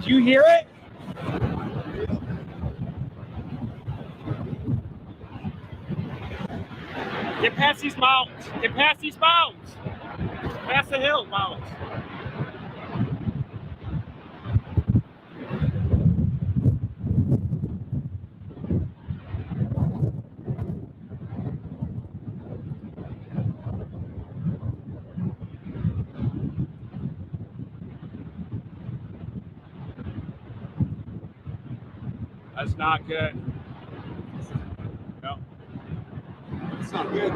Do you hear it? Get past these mountains. Get past these mountains. Past the hill mountains. That's not good. No. It's not good.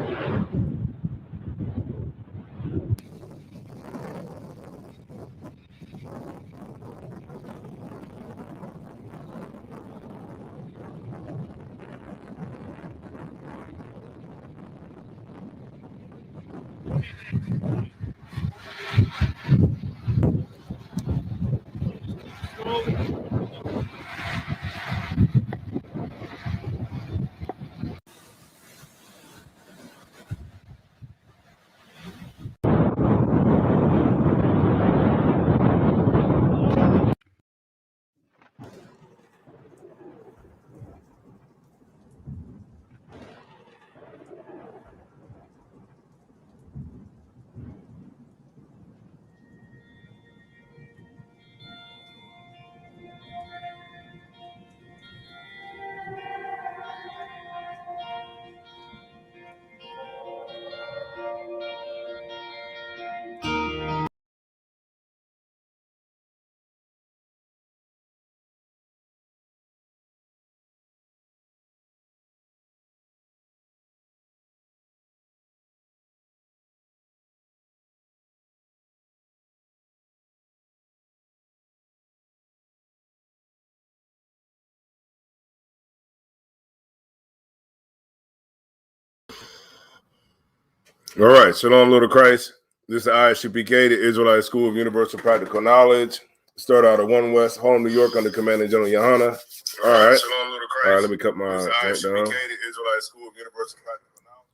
All right, Shalom, Little Christ. This is ISUPK, the Israelite School of Universal Practical Knowledge. Start out at 1 West, Harlem, New York, under Commanding General Yohana. All right. Shalom, Little Christ. All right, let me cut my joint down. The Israelite School of Universal Practical Knowledge.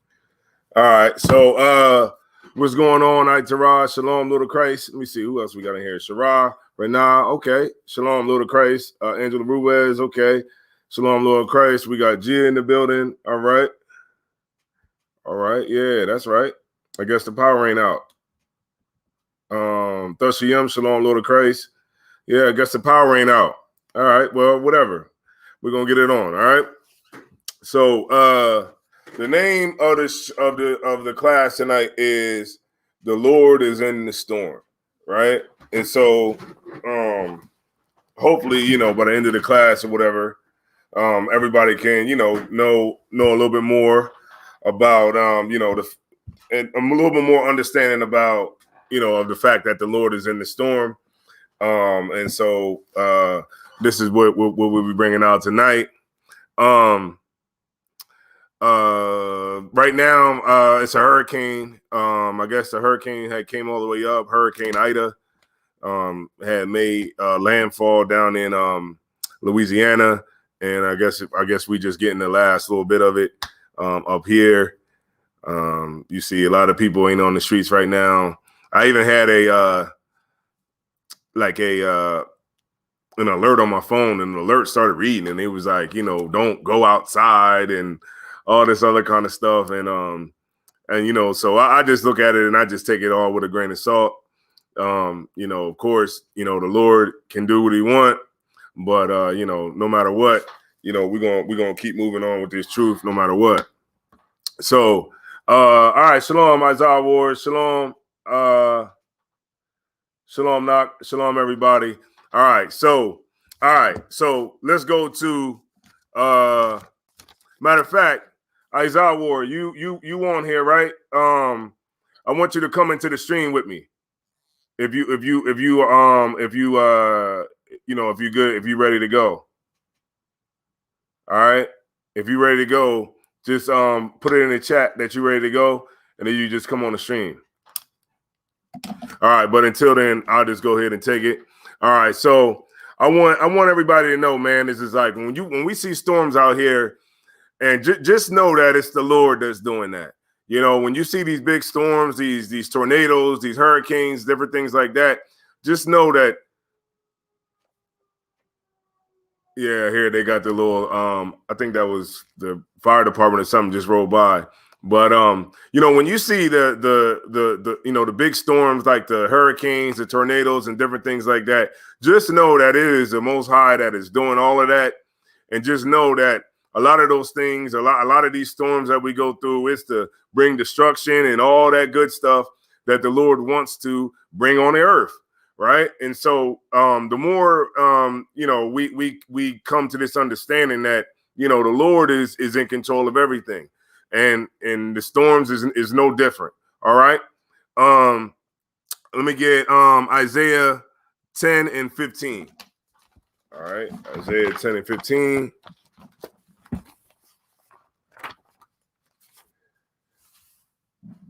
All right, so what's going on? All right, Tarah, Shalom, Little Christ. Let me see, who else we got in here? Shara, Renah, okay. Shalom, Little Christ. Angela Ruiz, okay. Shalom, Little Christ. We got Gia in the building. All right. All right, yeah, that's right. I guess the power ain't out. Thashiyam, Shalom, Lord of Christ. Yeah, I guess the power ain't out. All right, well, whatever. We're gonna get it on. All right. So the name of the class tonight is "The Lord is in the Storm," right? And so hopefully, by the end of the class or whatever, everybody can, know a little bit more about and a little bit more understanding about of the fact that the Lord is in the storm, and so this is what we'll be bringing out tonight. Right now it's a hurricane. I guess the hurricane had came all the way up. Hurricane Ida had made landfall down in Louisiana, and I guess we just getting the last little bit of it up here. You see a lot of people ain't on the streets right now. I even had an alert on my phone, and the alert started reading, and it was like, don't go outside and all this other kind of stuff. And so I just look at it and I just take it all with a grain of salt. Of course, the Lord can do what he want, but no matter what, we're gonna keep moving on with this truth no matter what. So all right, Shalom, Isaiah Ward, Shalom, Shalom, Knock, Shalom, everybody. All right, so let's go to matter of fact, Isaiah Ward, you on here, right? I want you to come into the stream with me. If you good, if you ready to go. All right. If you're ready to go, just put it in the chat that you're ready to go, and then you just come on the stream. All right, but until then, I'll just go ahead and take it. All right, so I want everybody to know, man, this is like when we see storms out here, and just know that it's the Lord that's doing that. When you see these big storms, these tornadoes, these hurricanes, different things like that, just know that Yeah, here they got the little I think that was the fire department or something just rolled by. But you know, when you see the you know, the big storms like the hurricanes, the tornadoes, and different things like that, just know that it is the Most High that is doing all of that, and just know that a lot of those things, a lot of these storms that we go through, is to bring destruction and all that good stuff that the Lord wants to bring on the earth. Right. And so the more, you know, we come to this understanding that, you know, the Lord is in control of everything, and the storms is no different. All right. Let me get Isaiah 10 and 15. All right. Isaiah 10 and 15.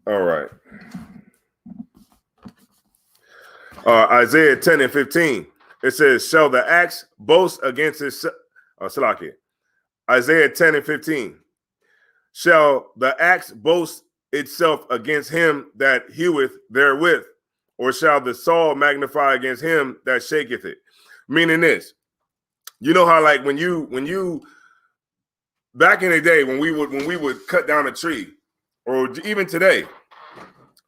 All right. Isaiah 10 and 15. It says, shall the axe boast against his Isaiah 10 and 15. Shall the axe boast itself against him that heweth therewith, or shall the saw magnify against him that shaketh it? Meaning this, you know how like when you back in the day when we would cut down a tree, or even today,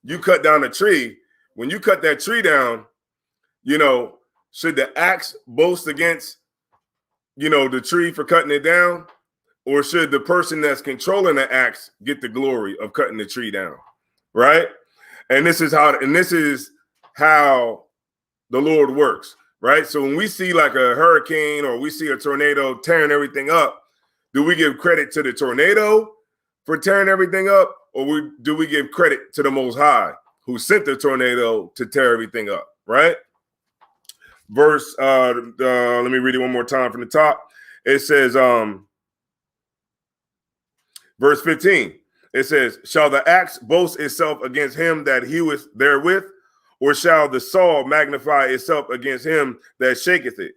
you cut down a tree. When you cut that tree down, you know, should the axe boast against, you know, the tree for cutting it down, or should the person that's controlling the axe get the glory of cutting the tree down, right? And this is how the Lord works, right? So when we see like a hurricane or we see a tornado tearing everything up, do we give credit to the tornado for tearing everything up, or do we give credit to the Most High who sent the tornado to tear everything up, right? Verse, let me read it one more time from the top. It says, verse 15, it says, shall the axe boast itself against him that heweth therewith, or shall the saw magnify itself against him that shaketh it?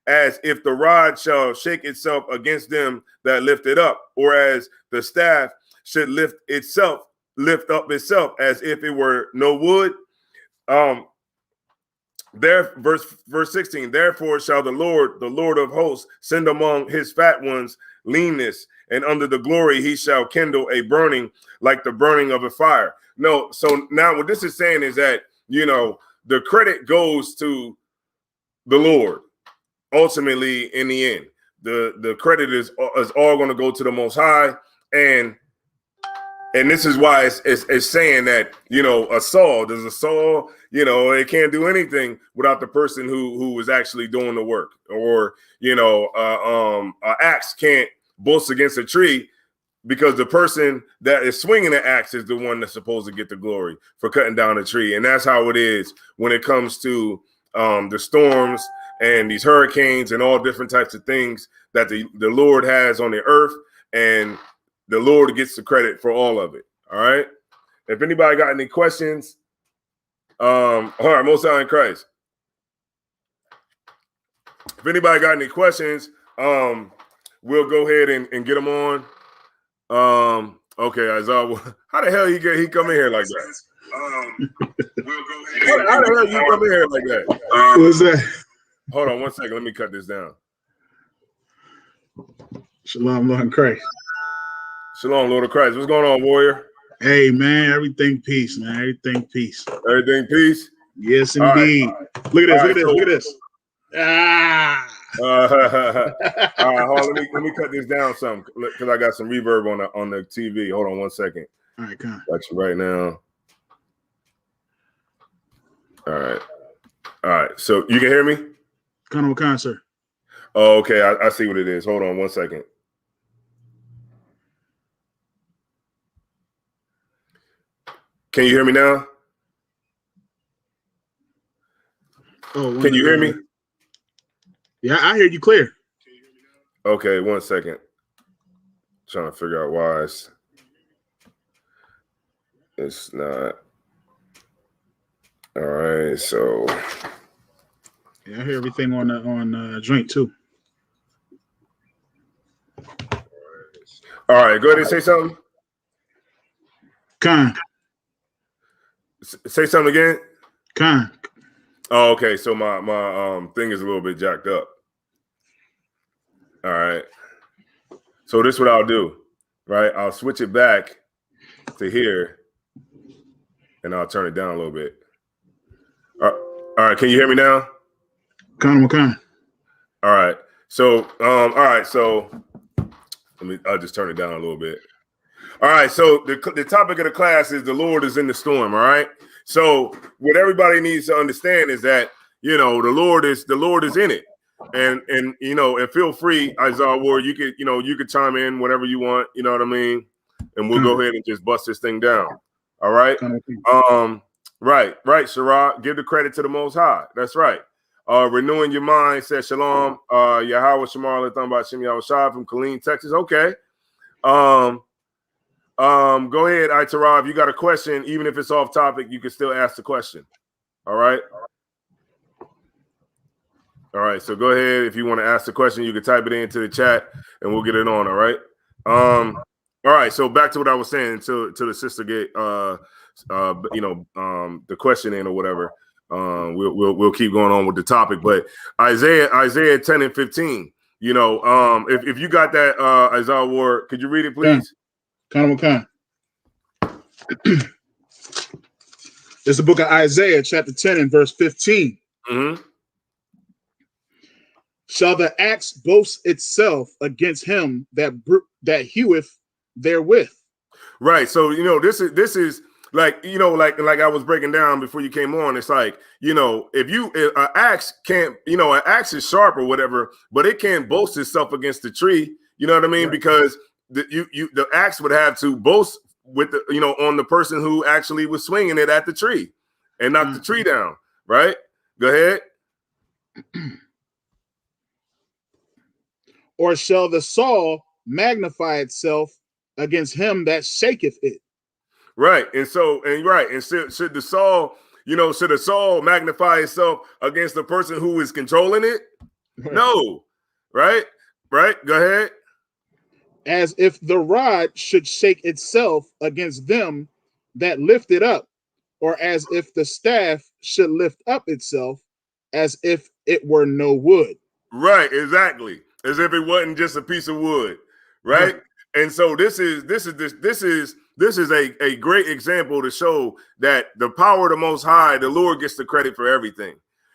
As if the rod shall shake itself against them that lift it up, or as the staff should lift up itself as if it were no wood. Verse 16, therefore shall the Lord of hosts, send among his fat ones leanness, and under the glory he shall kindle a burning like the burning of a fire. No, so now what this is saying is that, you know, the credit goes to the Lord ultimately in the end. The credit is all going to go to the Most High, and this is why it's saying that, you know, a saw, you know, it can't do anything without the person who is actually doing the work, or, you know, an axe can't boast against a tree because the person that is swinging the axe is the one that's supposed to get the glory for cutting down a tree. And that's how it is when it comes to the storms and these hurricanes and all different types of things that the Lord has on the earth, and the Lord gets the credit for all of it. All right. If anybody got any questions, all right, Most High in Christ. If anybody got any questions, we'll go ahead and get them on. Okay, Isaiah, how the hell he come in here like that? We'll go ahead. How the hell you come in here like that? What's that? Hold on 1 second. Let me cut this down. Shalom, Lord in Christ. Shalom, Lord of Christ. What's going on, warrior? Hey, man, everything peace, man. Everything peace. Everything peace? Yes, indeed. All right. Look at this. Look at this. Ah. All right, hold on. Let me cut this down some because I got some reverb on the TV. Hold on 1 second. All right, come on. Got you right now. All right. So you can hear me? Come on, sir. Oh, okay. I see what it is. Hold on 1 second. Can you hear me now? Oh, can you hear me? Yeah, I hear you clear. Okay, 1 second. Trying to figure out why it's not. All right, so yeah, I hear everything on joint too. All right, go ahead and say something. Khan. Say something again. Khan. Oh, okay. So my thing is a little bit jacked up. All right. So this is what I'll do, right? I'll switch it back to here, and I'll turn it down a little bit. All right. Can you hear me now? Kind. All right. So, all right. So I'll just turn it down a little bit. All right. So the topic of the class is the Lord is in the storm. All right. So what everybody needs to understand is that, the Lord is in it. And and feel free, Isaiah Ward, you could chime in whenever you want, you know what I mean? And we'll go ahead and just bust this thing down. All right. Right, Sharad. Give the credit to the Most High. That's right. Renewing your mind, says Shalom. Yahweh Shamar Latham Bashim Yahweh Shah from Killeen, Texas. Okay. Go ahead, Tarab. If you got a question, even if it's off topic, you can still ask the question. All right. All right, so go ahead. If you want to ask the question, you can type it into the chat and we'll get it on. All right. All right. So back to what I was saying to the sister get the question in or whatever. We'll keep going on with the topic. But Isaiah 10 and 15. If you got that Isaiah Ward, could you read it, please? Kind. It's the book of Isaiah, chapter 10 and verse 15. Mm-hmm. Shall the axe boast itself against him that heweth therewith? Right. So this is like like I was breaking down before you came on. It's like if an axe can't an axe is sharp or whatever, but it can't boast itself against the tree. You know what I mean? Right. Because the axe would have to boast with the on the person who actually was swinging it at the tree and knock the tree down. Right. Go ahead. Or shall the saw magnify itself against him that shaketh it? Right. And should the saw, should the saw magnify itself against the person who is controlling it? Right. No. Right. Go ahead. As if the rod should shake itself against them that lift it up, or as if the staff should lift up itself, as if it were no wood. Right. Exactly. As if it wasn't just a piece of wood, right? And so this is a great example to show that the power of the Most High, the Lord gets the credit for everything.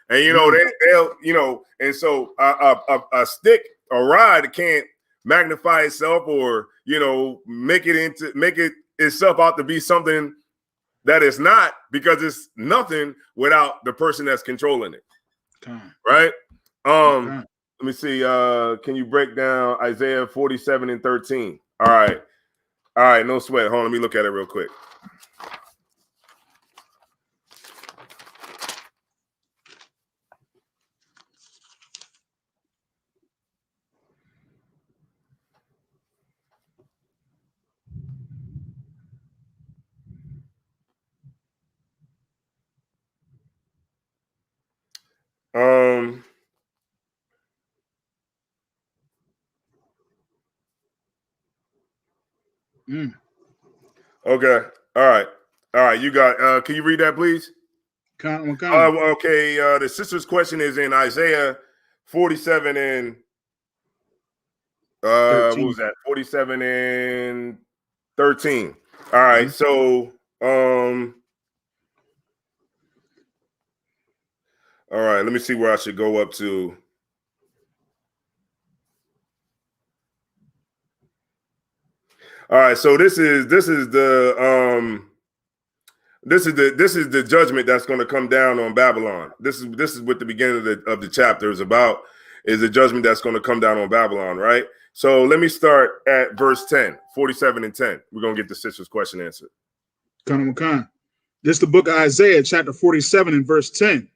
And they'll and so a stick, a rod can't magnify itself or make it itself out to be something that it's not, because it's nothing without the person that's controlling it, right? Let me see. Can you break down Isaiah 47 and 13? All right. No sweat. Hold on. Let me look at it real quick. Okay. All right. You got. Can you read that, please? Okay. The sister's question is in Isaiah 47 and 13. What was that? 47 and 13. All right. So all right. Let me see where I should go up to. All right, so this is the judgment that's going to come down on Babylon. This is what the beginning of the chapter is about, is the judgment that's going to come down on Babylon, right? So let me start at verse 10, 47 and 10. We're going to get the sister's question answered. This is the book of Isaiah, chapter 47 and verse 10.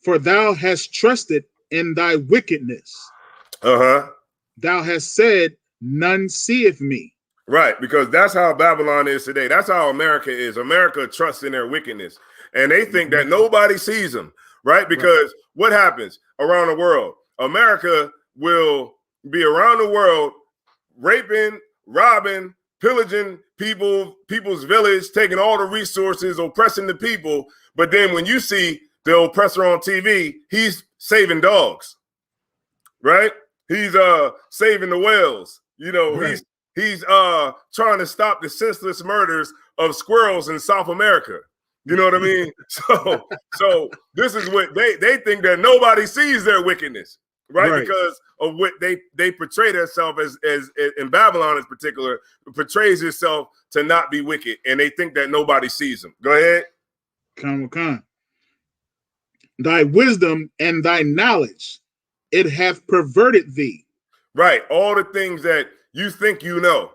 For thou hast trusted in thy wickedness. Thou hast said, none seeth me. Right, because that's how Babylon is today. That's how America is. America trusts in their wickedness, and they think that nobody sees them, right? Because what happens around the world? America will be around the world raping, robbing, pillaging people's village, taking all the resources, oppressing the people. But then when you see the oppressor on TV, he's saving dogs, right? He's saving the whales. You know, Right. he's trying to stop the senseless murders of squirrels in South America. You know what I mean? So this is what they think, that nobody sees their wickedness, right? Because of what they portray themselves as in Babylon in particular, portrays itself to not be wicked, and they think that nobody sees them. Go ahead. Khan. Thy wisdom and thy knowledge, it hath perverted thee. Right. All the things that you think you know,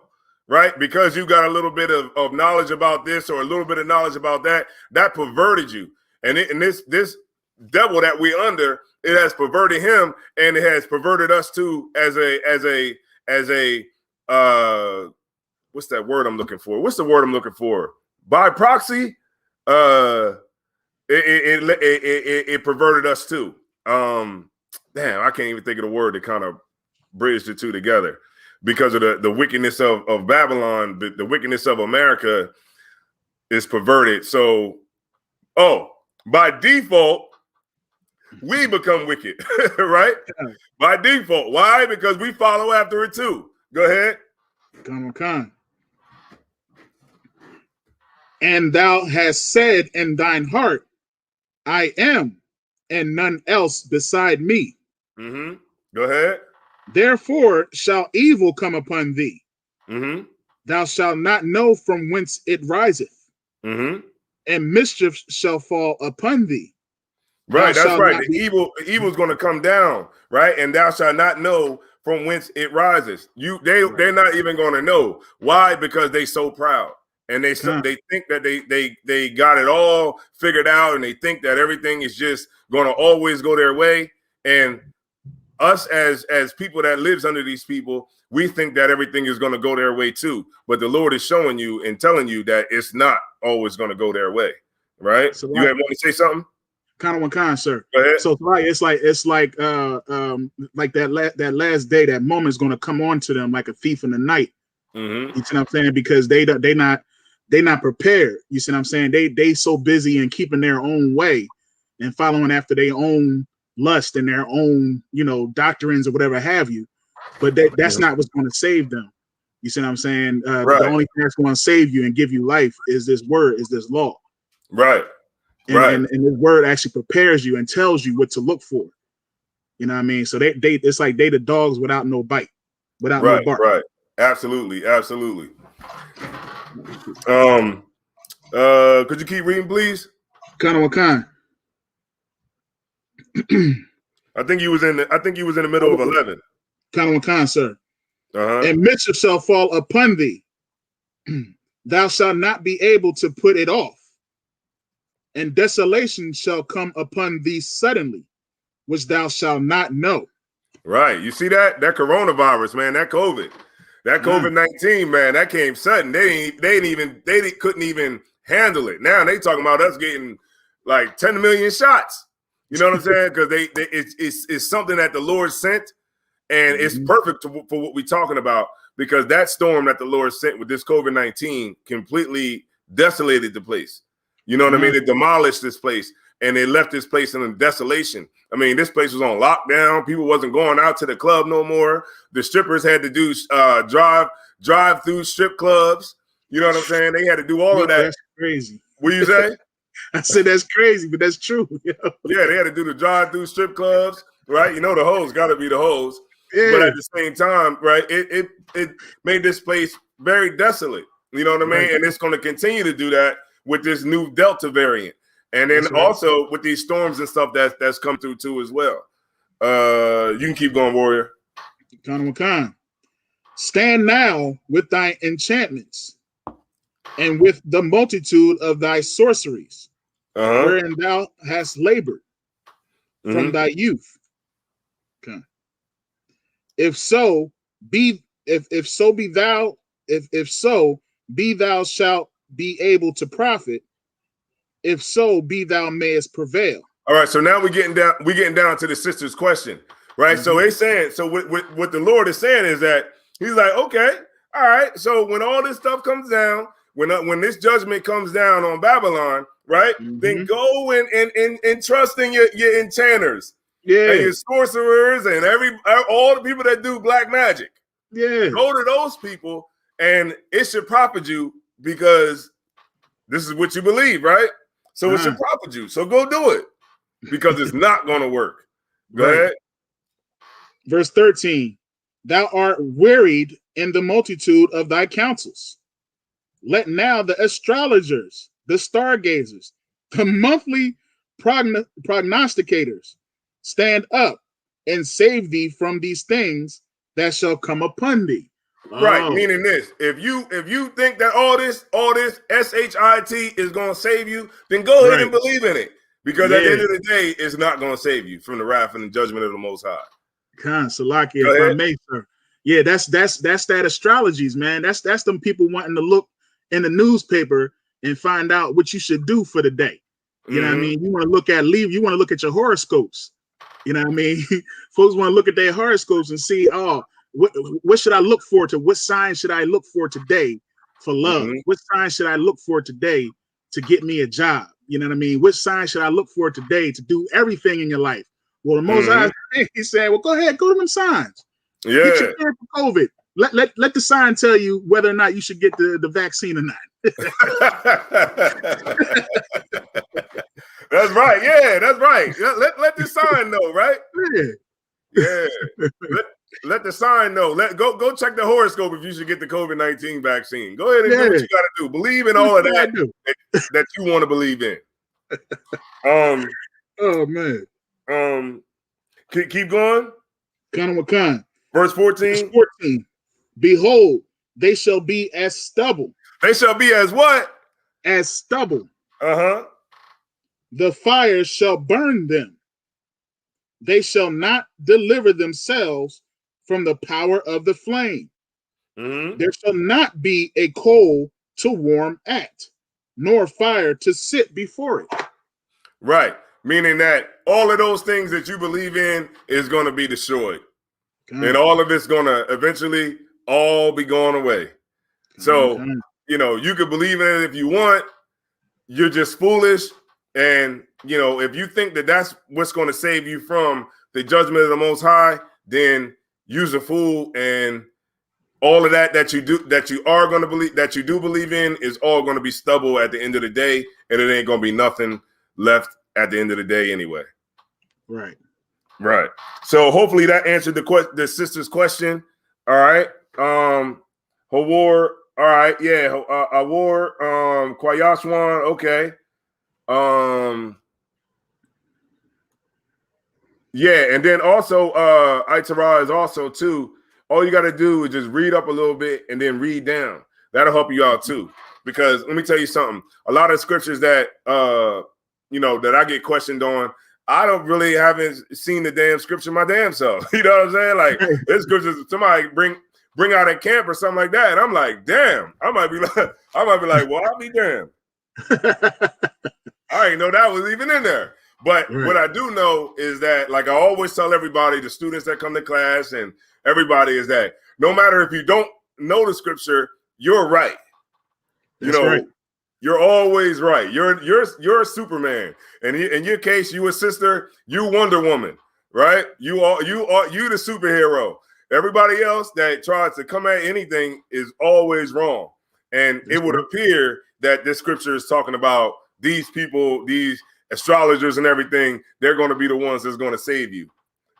right? Because you got a little bit of knowledge about this or a little bit of knowledge about that, that perverted you. And this devil that we're under, it has perverted him, and it has perverted us too as a what's that word I'm looking for? What's the word I'm looking for? By proxy, it perverted us too. Damn, I can't even think of the word that kind of bridged the two together, because of the wickedness of Babylon. The wickedness of America is perverted. So, by default, we become wicked, right? Yeah. By default. Why? Because we follow after it too. Go ahead. Khan. And thou hast said in thine heart, I am, and none else beside me. Mm-hmm. Go ahead. Therefore shall evil come upon thee. Mm-hmm. Thou shalt not know from whence it riseth. Mm-hmm. And mischief shall fall upon thee. Right, that's right. The be... evil is going to come down, right? And thou shalt not know from whence it rises. They're not even going to know. Why? Because they so proud, and they think that they got it all figured out, and they think that everything is just going to always go their way. And us as people that lives under these people, we think that everything is going to go their way too. But the Lord is showing you and telling you that it's not always going to go their way, right? So you want to say something? Khan, sir. Go ahead. So it's like that last day, that moment is going to come on to them like a thief in the night. Mm-hmm. You see what I'm saying? Because they not prepared. You see what I'm saying? They so busy in keeping their own way and following after their own lust and their own, doctrines or whatever have you. But that's not what's going to save them. You see what I'm saying? Right. The only thing that's going to save you and give you life is this word, is this law. Right. And this word actually prepares you and tells you what to look for. You know what I mean? So it's like they the dogs without no bite, without no bark. Right. Absolutely. Could you keep reading, please? Khan. I think you was in the middle of 11. Khan, sir. Uh-huh. And mischief shall fall upon thee. Thou shalt not be able to put it off. And desolation shall come upon thee suddenly, which thou shalt not know. Right. You see that coronavirus, man, that COVID-19, man, that came sudden. They couldn't even handle it. Now they talking about us getting like 10 million shots. You know what I'm saying? Because it's something that the Lord sent, and it's perfect for what we're talking about, because that storm that the Lord sent with this COVID-19 completely desolated the place. You know what I mean? They demolished this place, and they left this place in a desolation. I mean, this place was on lockdown. People wasn't going out to the club no more. The strippers had to do drive through strip clubs. You know what I'm saying? They had to do all of that. That's crazy. What you say? I said that's crazy, but that's true. Yeah, they had to do the drive through strip clubs, right? You know, the hoes got to be the hoes. Yeah. But at the same time, right, it made this place very desolate. You know what I mean? Right. And it's going to continue to do that with this new Delta variant. And then also with these storms and stuff that's come through too as well. You can keep going, warrior. Khan. Stand now with thy enchantments and with the multitude of thy sorceries, wherein thou hast labored from thy youth. Okay. If so be thou shalt be able to profit. If so be thou mayest prevail. All right, so now we're getting down to the sister's question, right? So they're saying, so what the Lord is saying is that he's like, okay, all right. So when all this stuff comes down, when this judgment comes down on Babylon, right? Then go and trust in your enchanters, Yeah. and your sorcerers and all the people that do black magic. Yeah. Go to those people, and it should profit you because this is what you believe, right? So it should profit you. So go do it because it's not going to work. Go ahead. Verse 13. Thou art wearied in the multitude of thy counsels. Let now the astrologers, the stargazers, the monthly prognosticators stand up and save thee from these things that shall come upon thee. Right, meaning this: if you think that all this SHIT is going to save you, then go ahead and believe in it, because at the end of the day, it's not going to save you from the wrath and the judgment of the Most High. Salakia, if I may, sir. Yeah, that's that astrologies, man. That's them people wanting to look in the newspaper and find out what you should do for the day. You know what I mean? You want to look at you want to look at your horoscopes. You know what I mean? Folks want to look at their horoscopes and see, what should I look for to? What sign should I look for today for love? What sign should I look for today to get me a job? You know what I mean? What sign should I look for today to do everything in your life? Well, the Most High, he's saying, well, go ahead, go to them signs. Yeah. Get your care for COVID. Let the sign tell you whether or not you should get the vaccine or not. That's right. Yeah, that's right. Let the sign know, right? Yeah. Let the sign know. Go check the horoscope if you should get the COVID-19 vaccine. Go ahead and do what you got to do. Believe in all of that you want to believe in. Oh man. Keep going. Khan. Verse 14. Verse 14. Behold, they shall be as stubble. They shall be as what? As stubble. Uh-huh. The fire shall burn them. They shall not deliver themselves from the power of the flame. There shall not be a coal to warm at, nor fire to sit before it. Right. Meaning that all of those things that you believe in is going to be destroyed. And all of it's going to eventually all be going away. So, you could believe in it if you want. You're just foolish. And, if you think that that's what's going to save you from the judgment of the Most High, then use a fool, and all of that you are going to believe, that you do believe in, is all going to be stubble at the end of the day, and it ain't going to be nothing left at the end of the day anyway. Right. So hopefully that answered the sister's question. All right. Hawar. All right. Yeah. Hawar. Kwayashwan. Okay. Yeah, and then also Itara is also too. All you got to do is just read up a little bit and then read down. That'll help you out too. Because let me tell you something. A lot of scriptures that that I get questioned on, I haven't seen the damn scripture my damn self. You know what I'm saying? Like this scripture, somebody bring out at camp or something like that, and I'm like, damn. I might be like, well, I'll be damned. I didn't know that was even in there. But what I do know is that, like I always tell everybody, the students that come to class and everybody, is that no matter if you don't know the scripture, you're right. You're always right. You're a Superman. And in your case, you a sister, you Wonder Woman, right? You the superhero. Everybody else that tries to come at anything is always wrong. And it would appear that this scripture is talking about these people, these astrologers and everything. They're going to be the ones that's going to save you.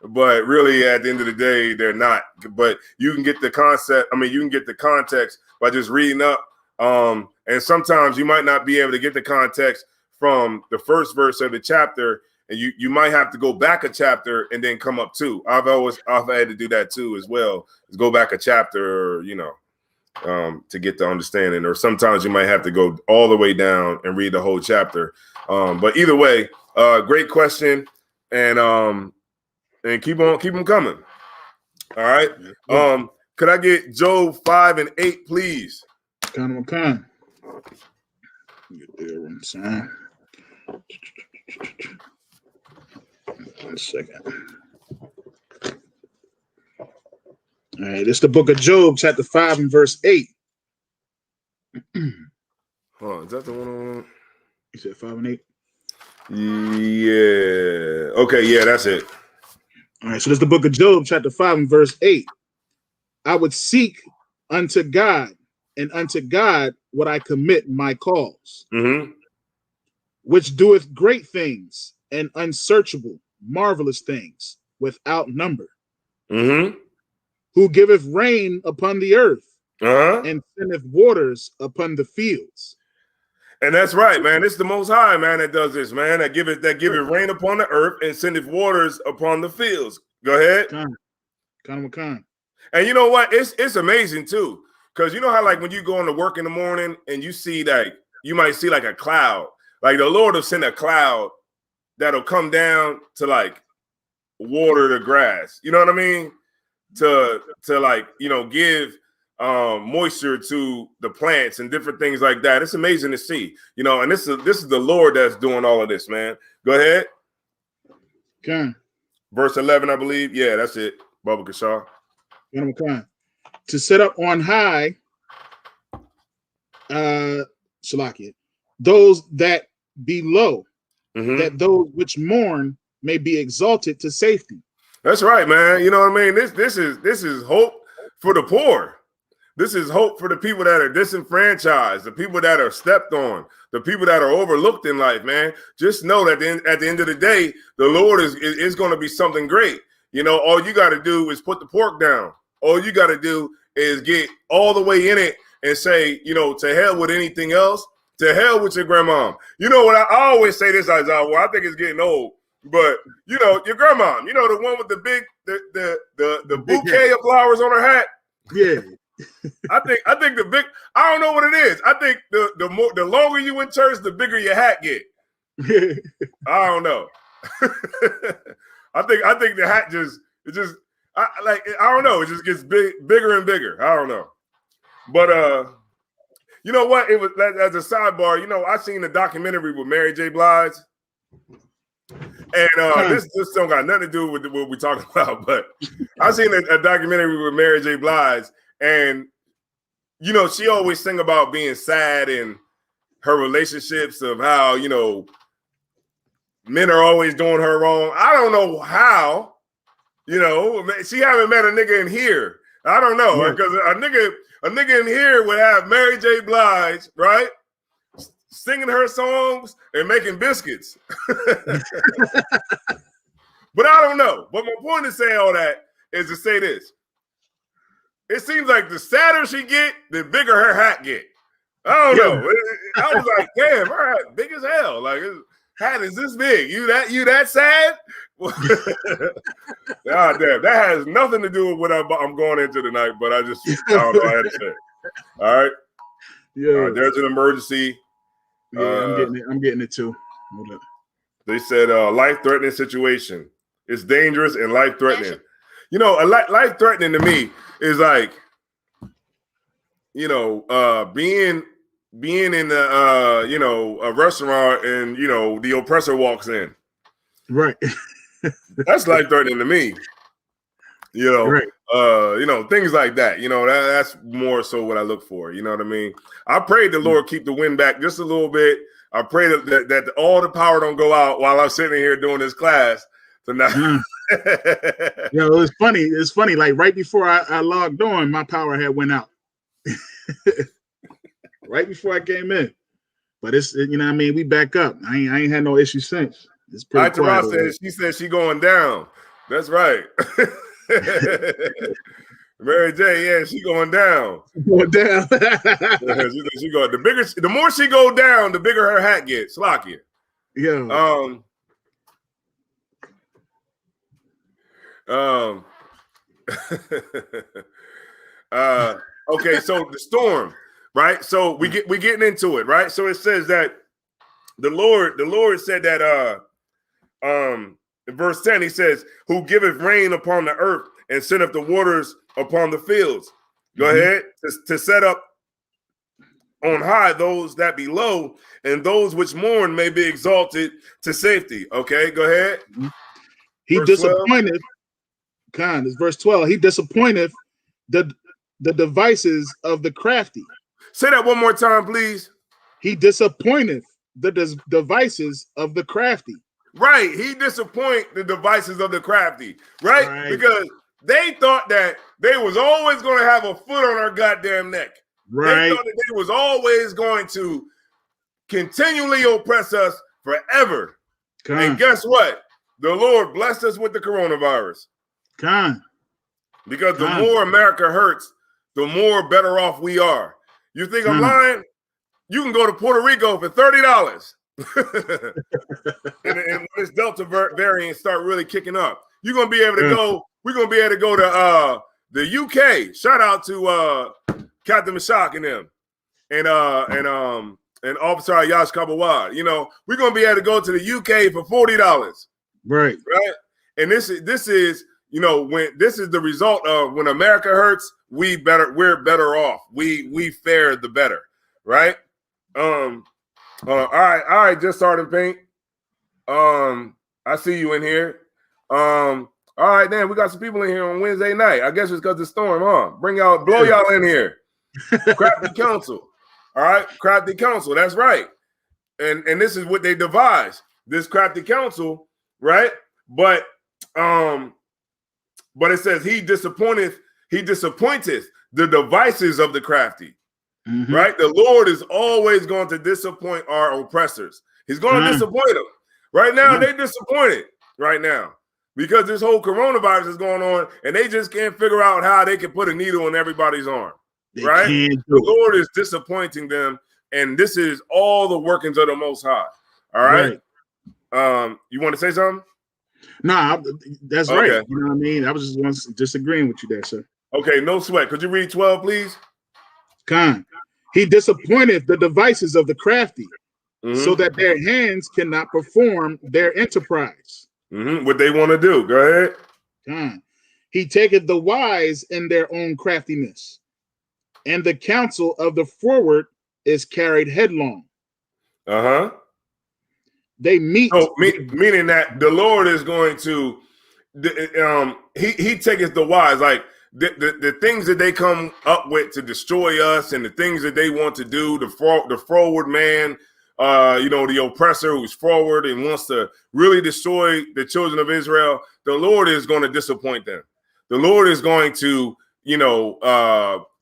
But really, at the end of the day, they're not. But you can get the concept. I mean, you can get the context by just reading up. And sometimes you might not be able to get the context from the first verse of the chapter, and you might have to go back a chapter and then come up too. I've had to do that too as well. Is go back a chapter, to get the understanding. Or sometimes you might have to go all the way down and read the whole chapter. But either way, great question, and keep them coming. All right. Could I get Job 5 and 8, please? Khan. Get there one time. 1 second. All right, it's the book of Job, chapter 5 and verse 8. Oh, is that the one? You said 5 and 8? Yeah. Okay, yeah, that's it. All right, so this is the book of Job, chapter 5 and verse 8. I would seek unto God, and unto God would I commit my cause, which doeth great things and unsearchable, marvelous things without number, who giveth rain upon the earth and sendeth waters upon the fields. And that's right, man. It's the Most High, man, that does this, man. That give it rain upon the earth and sendeth waters upon the fields. Go ahead. Khan. And you know what? It's amazing too, because you know how like when you go into work in the morning and you see like you might see like a cloud, like the Lord will send a cloud that'll come down to like water the grass. You know what I mean? To like give moisture to the plants and different things like that. It's amazing to see, and this is the Lord that's doing all of this, man. Go ahead. Okay. Verse 11, I believe. Yeah, that's it. Baba Kashar. To set up on high, Shalakia, those that be low, that those which mourn may be exalted to safety. That's right, man. You know what I mean? This is hope for the poor. This is hope for the people that are disenfranchised, the people that are stepped on, the people that are overlooked in life, man. Just know that at the end of the day, the Lord is going to be something great. All you got to do is put the pork down. All you got to do is get all the way in it and say, to hell with anything else. To hell with your grandma. You know what? I always say this, Isaiah. Well, I think it's getting old. But your grandma, the one with the big the bouquet of flowers on her hat. Yeah. I think the big. I don't know what it is. I think the longer you in church, the bigger your hat get. I don't know. I think the hat I don't know. It just gets bigger and bigger. I don't know. But you know what? It was as a sidebar. I seen the documentary with Mary J. Blige. And this don't got nothing to do with what we're talking about, but I seen a documentary with Mary J. Blige, and she always sing about being sad in her relationships of how men are always doing her wrong. I don't know how, she haven't met a nigga in here. I don't know because a nigga in here would have Mary J. Blige, right? Singing her songs and making biscuits. But I don't know. But my point in saying all that is to say this. It seems like the sadder she get, the bigger her hat get. I don't know. I was like, damn, her hat big as hell. Like, hat is this big. You that sad? God damn. That has nothing to do with what I'm going into tonight, but I don't know. I had to say it. All right. Yeah. All right, there's an emergency. Yeah, I'm getting it too. Hold up. They said life-threatening situation. It's dangerous and life-threatening. Life-threatening to me is like, being in the a restaurant and the oppressor walks in. Right. That's life-threatening to me. Right. Things like that. That's more so what I look for. You know what I mean? I pray the Lord keep the wind back just a little bit. I pray that all the power don't go out while I'm sitting here doing this class. So now, it's funny. It's funny. Like right before I logged on, my power had went out. Right before I came in. But it's we back up. I ain't had no issue since. It's pretty quiet. She said she going down. That's right. Mary J, yeah, she going down. Going down. she go. The more she go down, the bigger her hat gets. Slakia. Yeah. Okay, so the storm, right? So we getting into it, right? So it says that the Lord said that in verse 10, he says, who giveth rain upon the earth and sendeth the waters upon the fields. Go ahead. To set up on high those that be low, and those which mourn may be exalted to safety. Okay, go ahead. He disappointed. Khan, it's verse 12. He disappointed the devices of the crafty. Say that one more time, please. He disappointed the devices of the crafty. Right. He disappoint the devices of the crafty, right? Because they thought that they was always going to have a foot on our goddamn neck. They thought that they was always going to continually oppress us forever. And guess what? The Lord blessed us with the coronavirus. Because the more America hurts, the more better off we are. You think I'm lying? You can go to Puerto Rico for $30. and when this Delta variant start really kicking up, you're gonna be able to go. We're gonna be able to go to the UK. Shout out to Captain Mashak and them, and Officer Ayash Kabawad. You know, we're gonna be able to go to the UK for $40. Right. And this is you know, when this is the result of when America hurts, we're better off. We fare the better, right? All right, just starting paint. I see you in here. All right, then we got some people in here on Wednesday night. I guess it's because of the storm, huh? Blow y'all in here. Crafty Council. All right, Crafty Council. That's right. And this is what they devised. This Crafty Council, right? But it says he disappointeth the devices of the crafty. Right? The Lord is always going to disappoint our oppressors. He's going to disappoint them. Right now, they're disappointed right now because this whole coronavirus is going on and they just can't figure out how they can put a needle in everybody's arm. Right? The Lord is disappointing them, and this is all the workings of the Most High. All right. You want to say something? Nah, that's right. You know what I mean? I was just disagreeing with you there, sir. Okay, no sweat. Could you read 12, please? He disappointed the devices of the crafty, so that their hands cannot perform their enterprise. What they want to do. Go ahead. He taketh the wise in their own craftiness, and the counsel of the forward is carried headlong. They meet. Meaning that the Lord is going to, he taketh the wise, like the things that they come up with to destroy us, and the things that they want to do, the forward man, the oppressor who's forward and wants to really destroy the children of Israel. The Lord is going to disappoint them. The Lord is going to,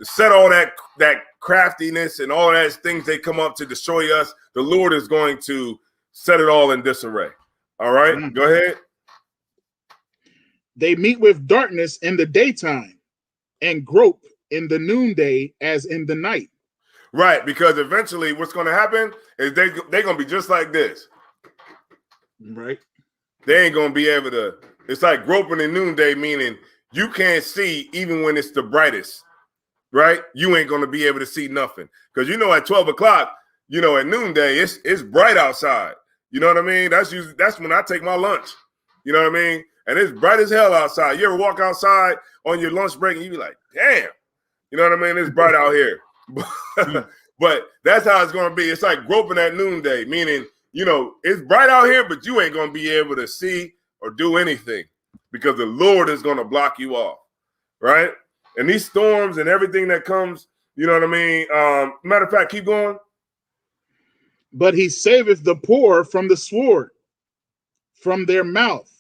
set all that craftiness and all that things they come up to destroy us. The Lord is going to set it all in disarray. All right, go ahead. They meet with darkness in the daytime and grope in the noonday as in the night. Right, because eventually what's going to happen is they're going to be just like this. Right. They ain't going to be able to. It's like groping in noonday, meaning you can't see even when it's the brightest. Right? You ain't going to be able to see nothing. Because at 12 o'clock, at noonday, it's bright outside. You know what I mean? That's when I take my lunch. You know what I mean? And it's bright as hell outside. You ever walk outside on your lunch break and you be like, damn, you know what I mean? It's bright out here. But that's how it's going to be. It's like groping at noonday, meaning, it's bright out here, but you ain't going to be able to see or do anything because the Lord is going to block you off, right? And these storms and everything that comes, you know what I mean? Matter of fact, keep going. But he saveth the poor from the sword, from their mouth,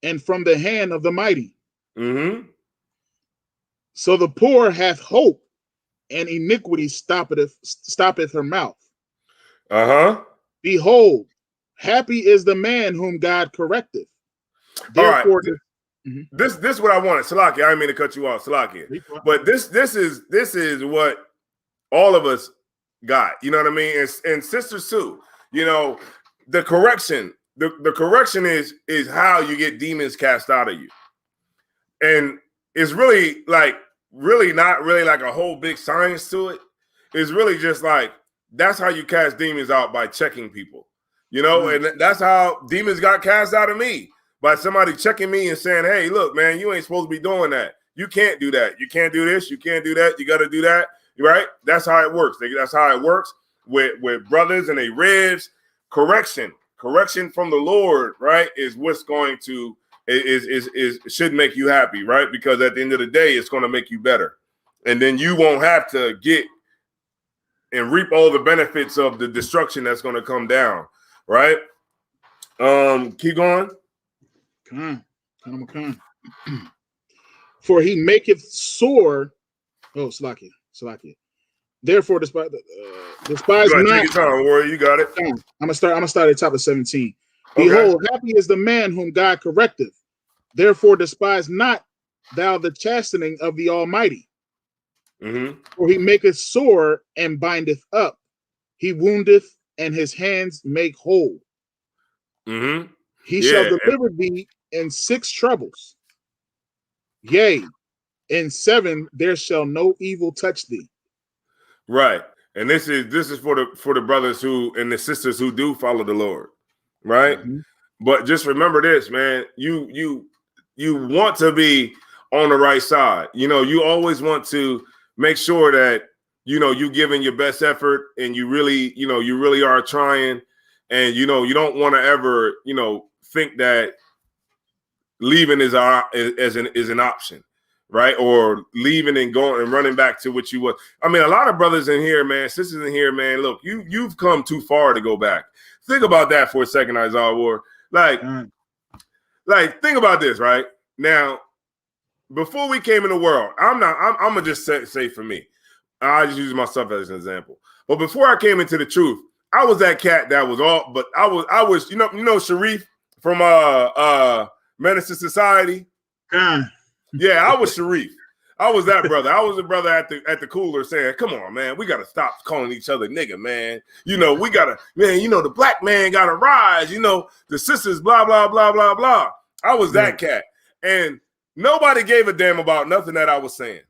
and from the hand of the mighty. So the poor hath hope, and iniquity stoppeth her mouth. Behold, happy is the man whom God correcteth. Therefore, all right. This is what I wanted. Salaki, I didn't mean to cut you off, Salaki. But this is what all of us got. You know what I mean? And Sister Sue, the correction. The correction is how you get demons cast out of you. And it's really not really like a whole big science to it. It's really just like that's how you cast demons out, by checking people. And that's how demons got cast out of me, by somebody checking me and saying, hey, look, man, you ain't supposed to be doing that. You can't do that. You can't do this. You can't do that. You got to do that. Right? That's how it works. That's how it works with brothers and they ribs. Correction from the Lord, right, is what's going to should make you happy, right? Because at the end of the day, it's going to make you better, and then you won't have to get and reap all the benefits of the destruction that's going to come down, right? Keep going. Come. For he maketh sore. Oh, Salakia. Therefore, despise Go ahead, not. take your time, warrior. You got it. I'm gonna start at the top of 17. Okay. Behold, happy is the man whom God correcteth. Therefore, despise not thou the chastening of the Almighty. Mm-hmm. For he maketh sore and bindeth up. He woundeth and his hands make whole. Mm-hmm. He shall deliver thee in 6 troubles. Yea, in 7 there shall no evil touch thee. Right. And this is for the brothers who and the sisters who do follow the Lord. Right. Mm-hmm. But just remember this, man. You want to be on the right side. You know, you always want to make sure that, you know, you giving your best effort and you really are trying. And, you know, you don't want to ever, you know, think that leaving is an option, right? Or leaving and going and running back to what you was. I mean, a lot of brothers in here, man, sisters in here, man, look, you've come too far to go back. Think about that for a second, Isaiah Ward. Like, think about this, right? Now, before we came in the world, I'm gonna just say for me, I just use myself as an example. But before I came into the truth, I was that cat that was all, but I was, you know, Sharif from Menace to Society. Yeah, I was Sharif. I was that brother. I was the brother at the cooler saying, "Come on, man, we gotta stop calling each other nigga, man. You know, we gotta, man. You know, the black man gotta rise. You know, the sisters, blah blah blah blah blah." I was that cat, and nobody gave a damn about nothing that I was saying.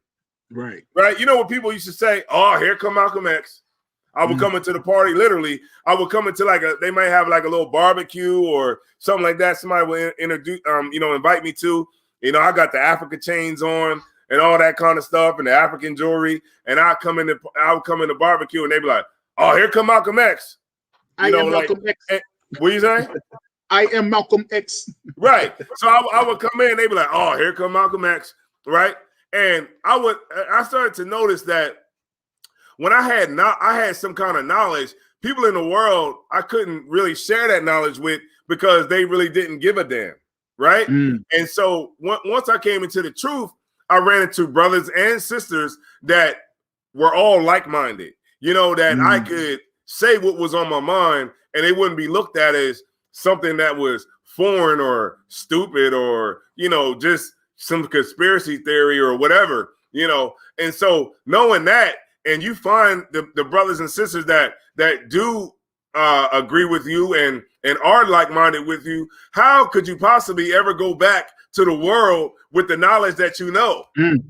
Right. You know what people used to say? Oh, here come Malcolm X. I would come into the party. Literally, I would come into they might have like a little barbecue or something like that. Somebody would introduce, invite me to. You know, I got the Africa chains on and all that kind of stuff and the African jewelry. And I would come in the barbecue and they'd be like, "Oh, here come Malcolm X." I am Malcolm X. What you saying? I am Malcolm X. Right. So I would come in and they'd be like, "Oh, here come Malcolm X." Right. And I started to notice that when I had some kind of knowledge, people in the world I couldn't really share that knowledge with because they really didn't give a damn, right? And so once I came into the truth, I ran into brothers and sisters that were all like-minded, you know, that I could say what was on my mind and they wouldn't be looked at as something that was foreign or stupid or, you know, just some conspiracy theory or whatever, you know. And so knowing that, and you find the brothers and sisters that do agree with you and are like-minded with you, how could you possibly ever go back to the world with the knowledge that you know? You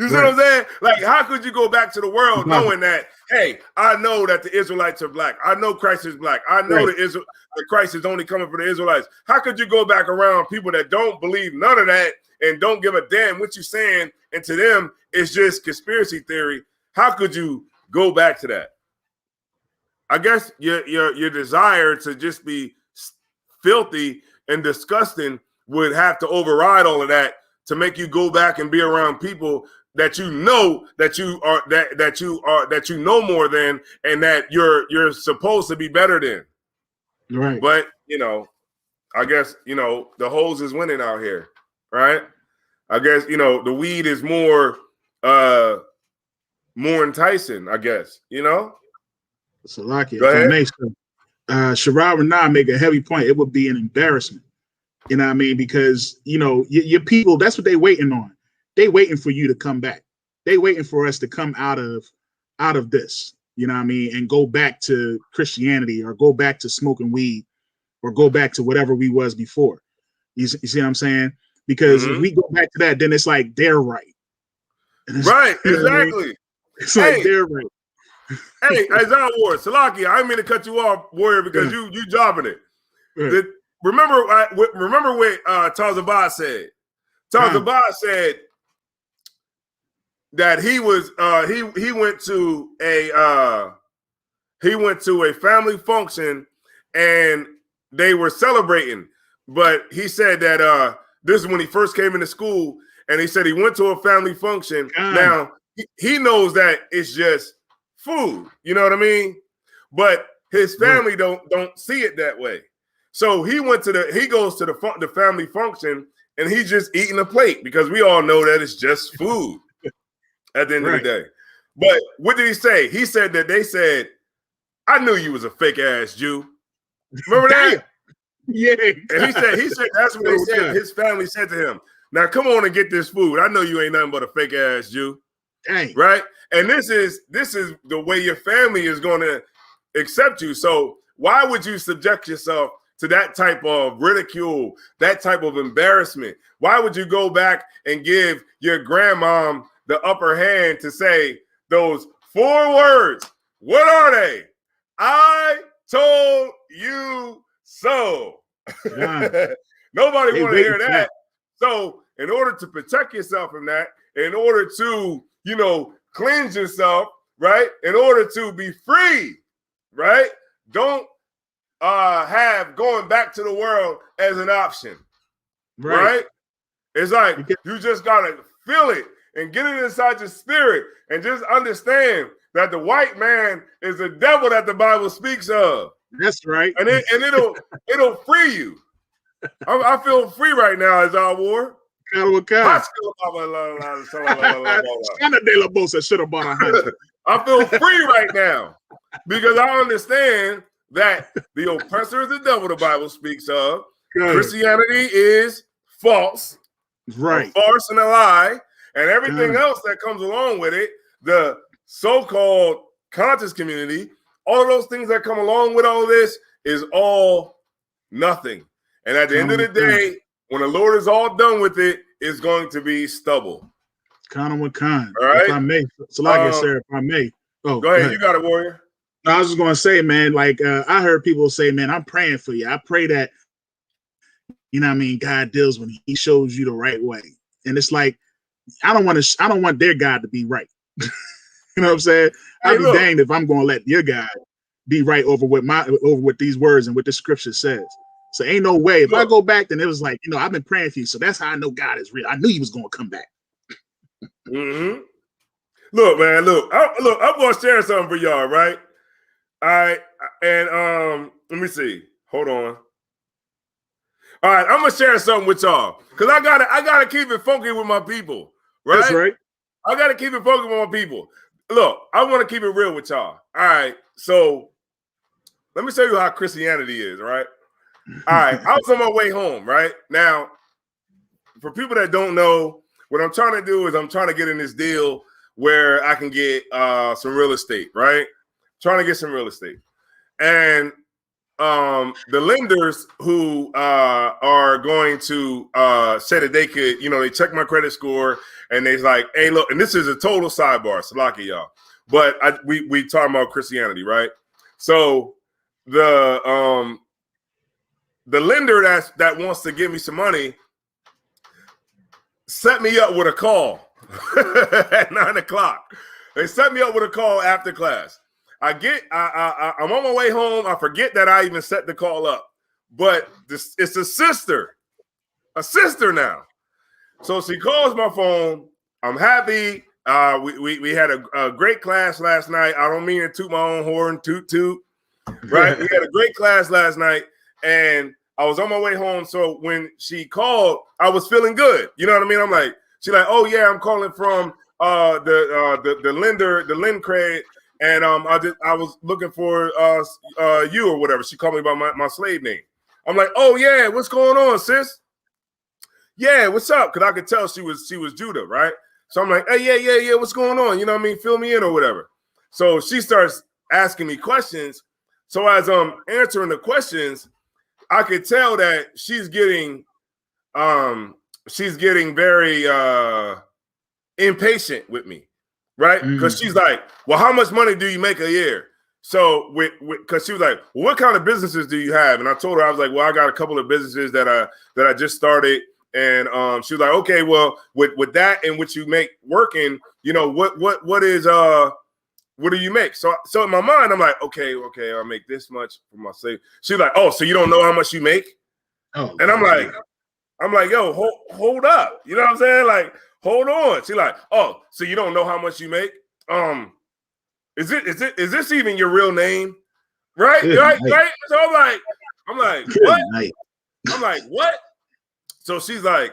see what I'm saying? Like, how could you go back to the world knowing that, hey, I know that the Israelites are black. I know Christ is black. I know that Christ is only coming for the Israelites. How could you go back around people that don't believe none of that and don't give a damn what you're saying, and to them it's just conspiracy theory? How could you go back to that? I guess your desire to just be filthy and disgusting would have to override all of that to make you go back and be around people that you know that you know more than, and that you're supposed to be better than. Right. But you know, I guess, you know, the hose is winning out here, right? I guess, you know, the weed is more enticing, I guess, you know. Salakia, if I may, Sharad Ranah make a heavy point. It would be an embarrassment, you know what I mean? Because, you know, your people, that's what they waiting on. They waiting for you to come back. They waiting for us to come out of this, you know what I mean, and go back to Christianity or go back to smoking weed or go back to whatever we was before. You see what I'm saying? Because if we go back to that, then it's like they're right. Right, exactly. It's like they're right. Hey, Isaiah Ward, Salaki, I didn't mean to cut you off, Warrior, because you jobbing it. Right. Remember what Tazabah said. Tazabah said that he was he went to a family function and they were celebrating, but he said that this is when he first came into school, and he said he went to a family function. Now he knows that it's just food, you know what I mean? But his family don't see it that way. So he goes to the family function and he's just eating a plate because we all know that it's just food at the end of the day. But what did he say? He said that they said, I knew you was a fake ass Jew. Remember that? Yeah. And he said that's what they said. His family said to him, now come on and get this food. I know you ain't nothing but a fake ass Jew. Dang. Right? And this is the way your family is going to accept you. So why would you subject yourself to that type of ridicule, that type of embarrassment? Why would you go back and give your grandmom the upper hand to say those 4 words? What are they? I told you so. Yeah. Nobody want to hear that. So in order to protect yourself from that, in order to, cleanse yourself, right? In order to be free, right? Don't have going back to the world as an option, right? It's like you just got to feel it and get it inside your spirit and just understand that the white man is the devil that the Bible speaks of. That's right. And it'll free you. I feel free right now as I wore. I feel free right now because I understand that the oppressor is the devil the Bible speaks of. Christianity is false, right? A farce and a lie, and everything else that comes along with it, the so-called conscious community, all of those things that come along with all this is all nothing. And at the end of the day, when the Lord is all done with it, it's going to be stubble. Con with con. All right. If I may. So like I said, if I may. Oh, go ahead. You got it, Warrior. No, I was just going to say, man, like I heard people say, man, I'm praying for you. I pray that, God deals when he shows you the right way. And it's like, I don't want their God to be right. You know what I'm saying? I'd be danged if I'm going to let your God be right over what these words and what the scripture says. So ain't no way. If I go back, then it was like, I've been praying for you. So that's how I know God is real. I knew he was going to come back. Mm-hmm. Look, man, I'm going to share something for y'all, right? All right. And let me see. Hold on. All right, I'm going to share something with y'all. Because I gotta keep it funky with my people. Right? That's right. I got to keep it funky with my people. Look, I want to keep it real with y'all. All right. So let me show you how Christianity is, right? All right, I was on my way home, right? Now, for people that don't know, what I'm trying to do is I'm trying to get in this deal where I can get some real estate, right? Trying to get some real estate. And the lenders who are going to say that they could, they check my credit score and they're like, hey, look, and this is a total sidebar, Salaki, y'all. But we talking about Christianity, right? So the lender that wants to give me some money set me up with a call at 9:00. They set me up with a call after class. I'm on my way home. I forget that I even set the call up, but it's a sister now. So she calls my phone. I'm happy. We had a great class last night. I don't mean to toot my own horn, toot. Right? We had a great class last night, and I was on my way home. So when she called, I was feeling good. You know what I mean? I'm like, she's like, oh yeah, I'm calling from the lender, the lend credit, and I was looking for you or whatever. She called me by my slave name. I'm like, oh yeah, what's going on, sis? Yeah, what's up? Because I could tell she was Judah, right? So I'm like, hey, yeah, what's going on? You know what I mean? Fill me in or whatever. So she starts asking me questions. So as I'm answering the questions, I could tell that she's getting very impatient with me, right? Because she's like, well, how much money do you make a year? So because she was like, well, what kind of businesses do you have? And I told her, I was like, well, I got a couple of businesses that I just started. And she was like, okay, well, with that and what you make working, what do you make? So in my mind, I'm like, okay, I'll make this much for my slave. She's like, oh, so you don't know how much you make? Oh, and I'm like, yo, hold up. You know what I'm saying? Like, hold on. She's like, oh, so you don't know how much you make? Is this even your real name? Right? Right? So I'm like, I'm like, Good what? night. I'm like, what? So she's like,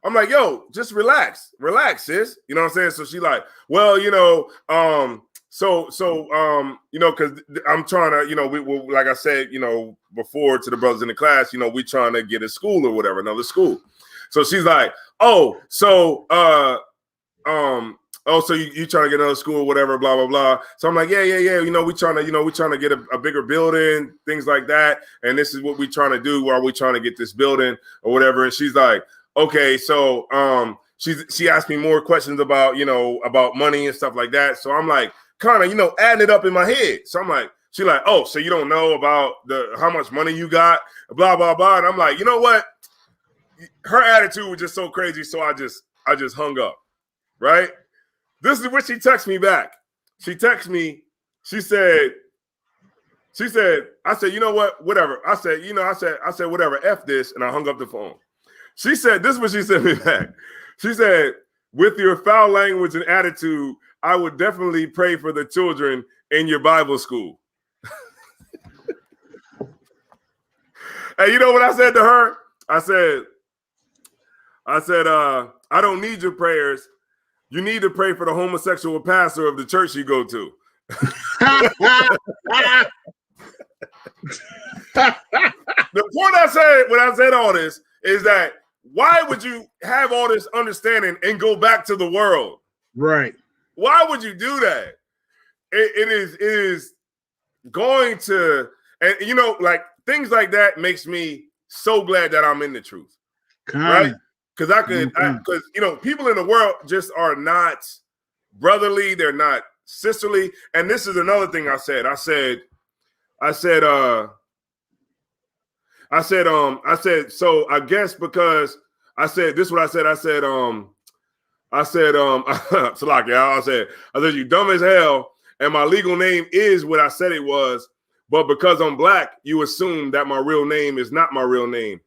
I'm like, yo, just relax, sis. You know what I'm saying? So she like, well, you know, you know, because I'm trying to, you know, we like I said, you know, before to the brothers in the class, you know, we trying to get a school or whatever, another school. So she's like, oh, so so you trying to get another school or whatever, blah, blah, blah. So I'm like, yeah. You know, we trying to get a bigger building, things like that. And this is what we trying to do while we trying to get this building or whatever. And she's like, okay, so she asked me more questions about, you know, about money and stuff like that. So I'm like, kind of, you know, adding it up in my head. So I'm like, she like, oh, so you don't know about how much money you got, blah, blah, blah. And I'm like, you know what? Her attitude was just so crazy. So I just hung up, right? This is what she texted me back. She texted me. She said, I said, you know what? Whatever. I said, whatever. F this. And I hung up the phone. She said, this is what she sent me back. She said, with your foul language and attitude, I would definitely pray for the children in your Bible school. And you know what I said to her? I said, I don't need your prayers. You need to pray for the homosexual pastor of the church you go to. The point I said when I said all this is that why would you have all this understanding and go back to the world? Right. Why would you do that? It is going to, and you know, like things like that makes me so glad that I'm in the truth. Right? Because because you know, people in the world just are not brotherly, they're not sisterly. And this is another thing I said. I said, so I guess because I said this is what I said. I said, Salaki, I said, you dumb as hell, and my legal name is what I said it was, but because I'm black, you assume that my real name is not my real name.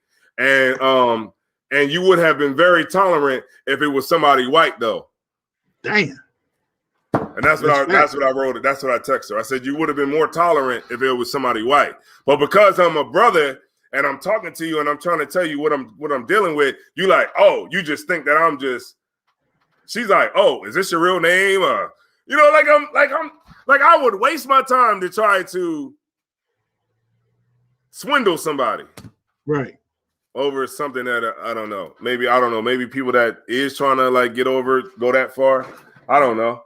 And you would have been very tolerant if it was somebody white, though. Damn. And that's what I wrote. That's what I texted her. I said you would have been more tolerant if it was somebody white. But because I'm a brother and I'm talking to you and I'm trying to tell you what I'm dealing with, you like, oh, you just think that I'm just. She's like, oh, is this your real name? You know, I would waste my time to try to swindle somebody. Right. Over something that I don't know. Maybe people that is trying to like go that far. I don't know.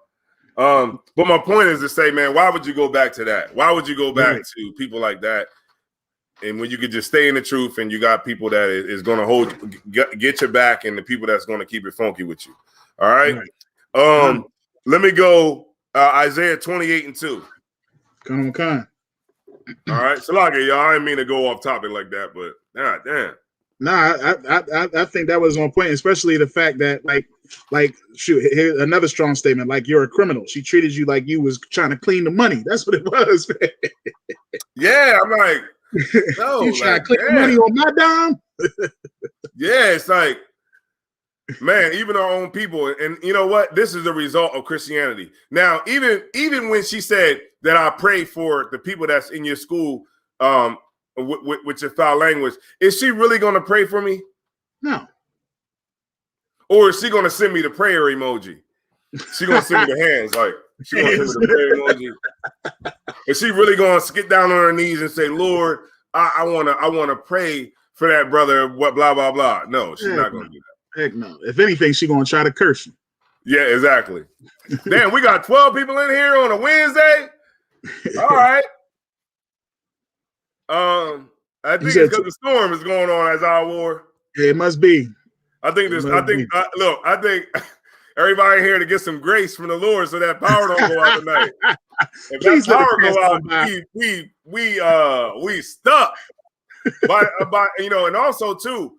But my point is to say, man, why would you go back to that? Why would you go back to people like that? And when you could just stay in the truth and you got people that is going to get your back and the people that's going to keep it funky with you. All right. Let me go Isaiah 28:2. Come on. All right. Salaki, y'all, I didn't mean to go off topic like that, but god damn. Nah, I think that was on point, especially the fact that like shoot, here's another strong statement. Like you're a criminal. She treated you like you was trying to clean the money. That's what it was, man. Yeah, I'm like, no, you trying to clean the money on my dime? Yeah, it's like, man, even our own people. And you know what? This is the result of Christianity. Now, even when she said that I pray for the people that's in your school, with your foul language, is she really going to pray for me? No. Or is she going to send me the prayer emoji? She going to send me the hands, like she going to send me the prayer emoji. Is she really going to get down on her knees and say, Lord, I want to pray for that brother? What blah blah blah? No, she's not going to do that. Heck no. If anything, she's going to try to curse you. Yeah, exactly. Damn, we got 12 people in here on a Wednesday. All right. I think it's because the storm is going on as I wore. Yeah, it must be. I think everybody here to get some grace from the Lord so that power don't go out tonight. If that power go out, we stuck. by you know, and also too,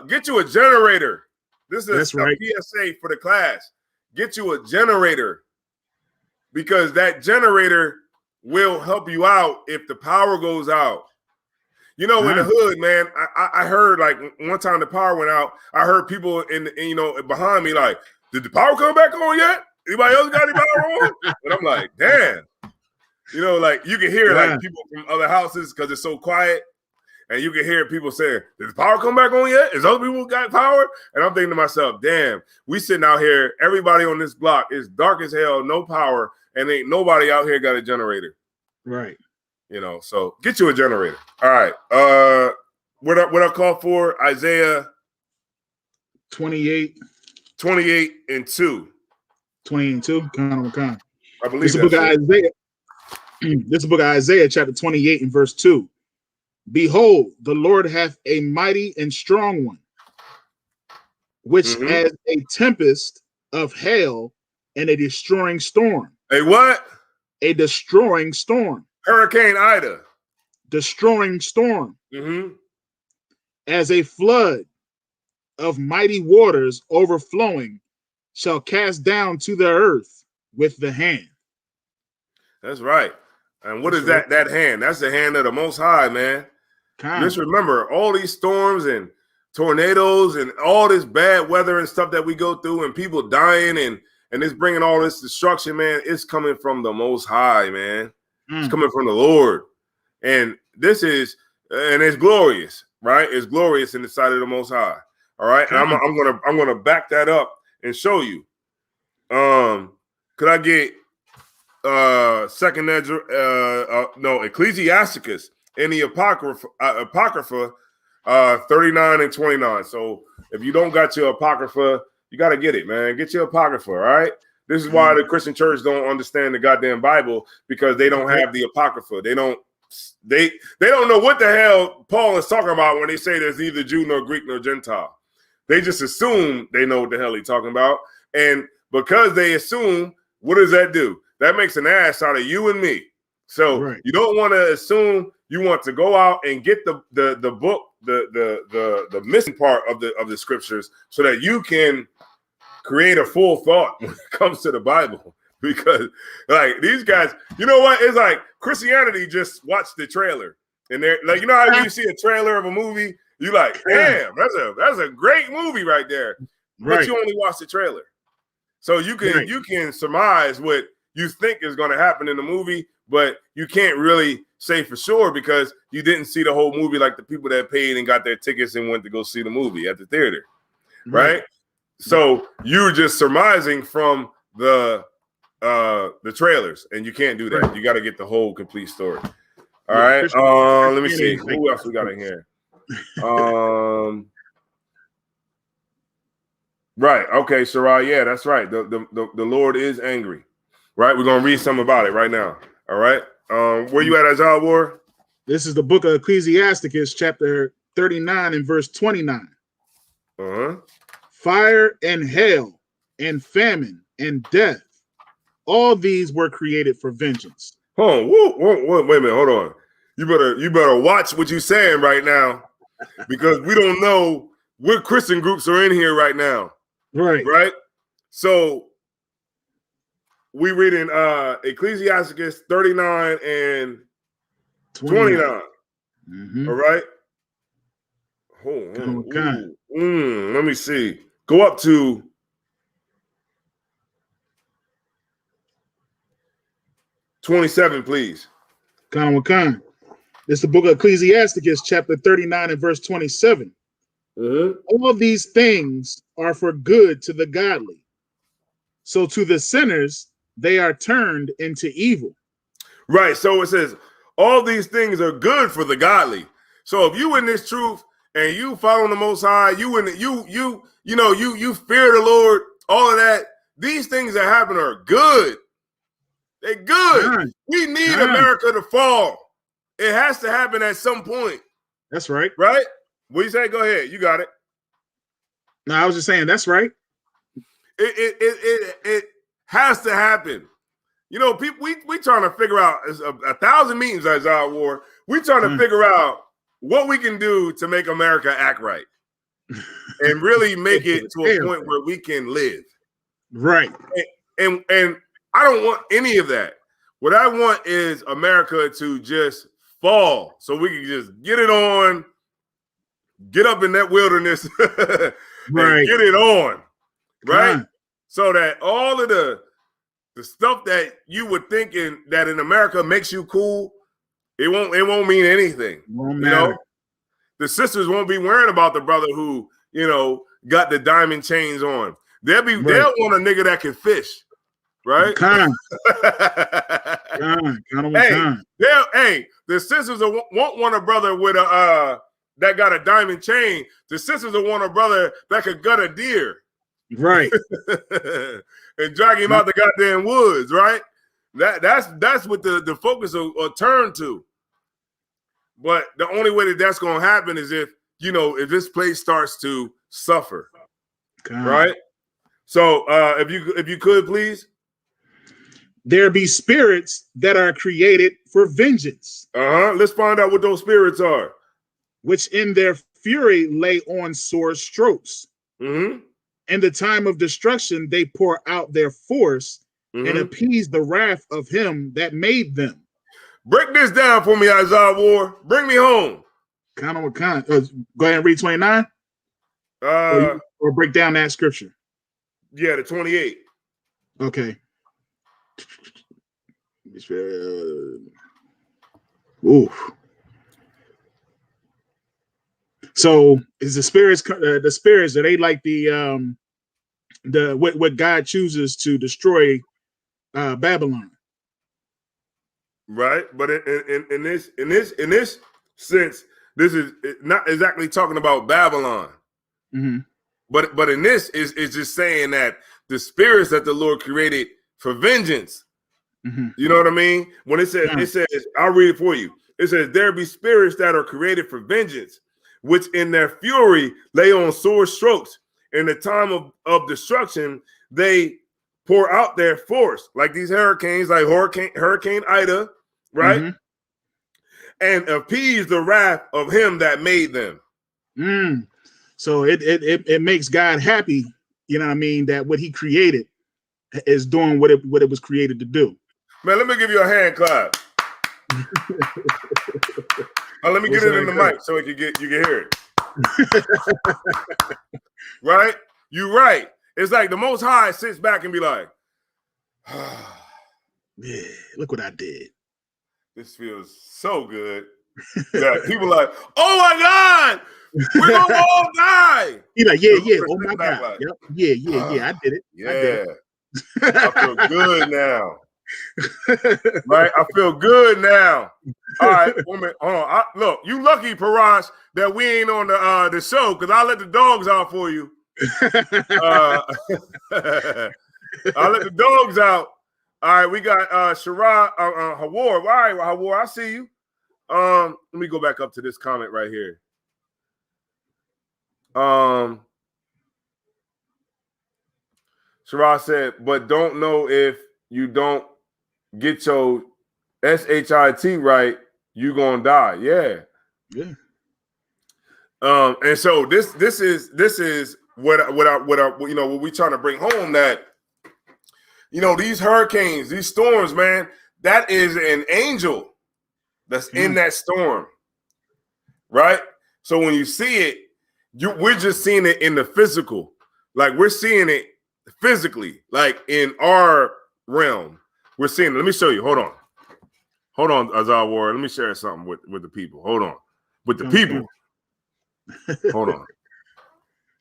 get you a generator. This is a PSA for the class. Get you a generator because that generator will help you out if the power goes out. You know, in the hood, man, I heard like one time the power went out. I heard people in you know behind me like, did the power come back on yet? Anybody else got any power on? And I'm like, damn. You know, like you can hear like people from other houses because it's so quiet. and you can hear people saying, "Did the power come back on yet? Is other people got power?" And I'm thinking to myself, "Damn, we sitting out here. Everybody on this block is dark as hell, no power, and ain't nobody out here got a generator." Right. You know, so get you a generator. All right. What I call for? Isaiah 28. 28:2. 22. Con. I believe This is the book of Isaiah. This is the book of Isaiah, chapter 28 and verse 2. Behold, the Lord hath a mighty and strong one, which has a tempest of hail and a destroying storm. A what? A destroying storm. Hurricane Ida. Destroying storm. As a flood of mighty waters overflowing shall cast down to the earth with the hand. That's right. And what is that? That hand? That's the hand of the Most High, man. Just remember, all these storms and tornadoes and all this bad weather and stuff that we go through, and people dying and it's bringing all this destruction, man. It's coming from the Most High, man. It's coming from the Lord, and this is and it's glorious, right? It's glorious in the sight of the Most High. All right, and I'm gonna back that up and show you. Could I get Ecclesiasticus in the Apocrypha 39 and 29. So if you don't got your Apocrypha, you got to get it, man. Get your Apocrypha, all right? This is why the Christian church don't understand the goddamn Bible, because they don't have the Apocrypha. They don't know what the hell Paul is talking about when they say there's neither Jew nor Greek nor Gentile. They just assume they know what the hell he's talking about. And because they assume, what does that do? That makes an ass out of you and me. So you don't want to assume. You want to go out and get the book, the missing part of the scriptures, so that you can create a full thought when it comes to the Bible. Because like these guys, you know what? It's like Christianity just watched the trailer, and they're like, you know how you see a trailer of a movie, you like, damn, that's a great movie right there. But you only watch the trailer, so you can surmise what you think is going to happen in the movie, but you can't really say for sure because you didn't see the whole movie like the people that paid and got their tickets and went to go see the movie at the theater, right? So you're just surmising from the trailers, and you can't do that. You got to get the whole complete story. All right. Let me see who else we got in here. Right. Okay, Sarai. Yeah, that's right. The Lord is angry. Right. We're gonna read something about it right now. All right. Where you at, Azal War? This is the book of Ecclesiasticus, chapter 39 and verse 29. Fire and hail and famine and death, all these were created for vengeance. Hold on. Wait a minute. Hold on. You better watch what you're saying right now, because we don't know what Christian groups are in here right now. Right. So we read in Ecclesiasticus 39 and 29. All right. Hold on. Let me see. Go up to 27, please. This is the book of Ecclesiasticus, chapter 39 and verse 27. All these things are for good to the godly. So to the sinners, they are turned into evil. Right. So it says all these things are good for the godly. So if you in this truth and you follow the Most High, you fear the Lord, all of that, these things that happen are good. They're good. We need America to fall. It has to happen at some point. That's right. Right? What you say? Go ahead. You got it. No, I was just saying that's right. It has to happen. You know, people, we trying to figure out 1,000 meetings as our war. We trying to figure out what we can do to make America act right and really make it to a point where we can live. Right. And I don't want any of that. What I want is America to just fall so we can just get it on, get up in that wilderness, and get it on. Right? So that all of the stuff that you would think that in America makes you cool, it won't mean anything. Won't matter. the sisters won't be worrying about the brother who, got the diamond chains on. They'll want a nigga that can fish, right? The sisters won't want a brother with a that got a diamond chain. The sisters will want a brother that could gut a deer, right, and drag him out the goddamn woods, right? That's what the focus will turn to. But the only way that's going to happen is if this place starts to suffer, right? So if you could please. There be spirits that are created for vengeance. Let's find out what those spirits are. Which in their fury lay on sore strokes. In the time of destruction, they pour out their force and appease the wrath of him that made them. Break this down for me, Isaiah War. Bring me home. Go ahead and read 29. Or break down that scripture. Yeah, the 28. Okay. Oof. So is the spirits are they like the what God chooses to destroy Babylon? Right, but in this sense, this is not exactly talking about Babylon. But in this is just saying that the spirits that the Lord created for vengeance. You know what I mean? When it says, I'll read it for you. It says, there be spirits that are created for vengeance, which in their fury lay on sore strokes. In the time of destruction, they pour out their force, like these hurricanes, like Hurricane Ida, right? And appease the wrath of him that made them. So it makes God happy, you know what I mean, that what he created is doing what it was created to do. Man, let me give you a hand clap. Let me get it in the mic so you can hear it. Right? You're right. It's like the Most High sits back and be like, yeah, look what I did. This feels so good. That people like, oh my God, we're gonna all die. He's like, yeah, oh my God. Like, yep. Yeah, I did it. Yeah. I feel good now. Right? I feel good now. All right, woman. Hold on. Look, you lucky, Parash, that we ain't on the show because I'll let the dogs out for you. I'll let the dogs out. All right, we got Shara Hawar. All right, Hawar, I see you. Let me go back up to this comment right here. Shara said, but don't know if you don't get your SHIT right, you gonna die. Yeah. And so this is what we trying to bring home, that these hurricanes, these storms, man, that is an angel that's in that storm, right? So when you see it, we're just seeing it in the physical, like we're seeing it physically, like in our realm. We're seeing it. Let me show you. Hold on, Azar Warrior. Let me share something with the people. Hold on. With the people. Hold on.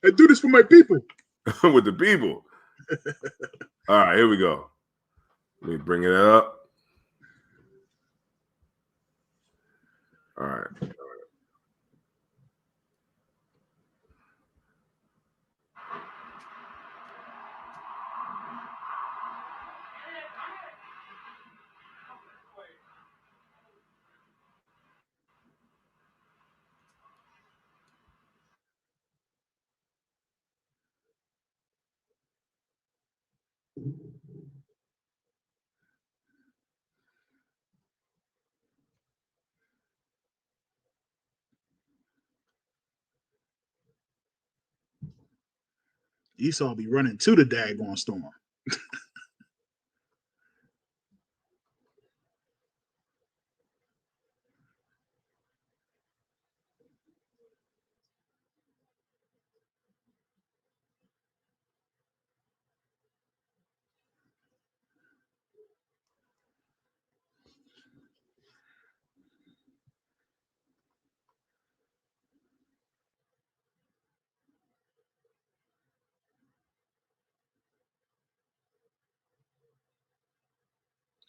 I do this for my people. With the people. All right, here we go. Let me bring it up. All right. Esau be running to the daggone storm.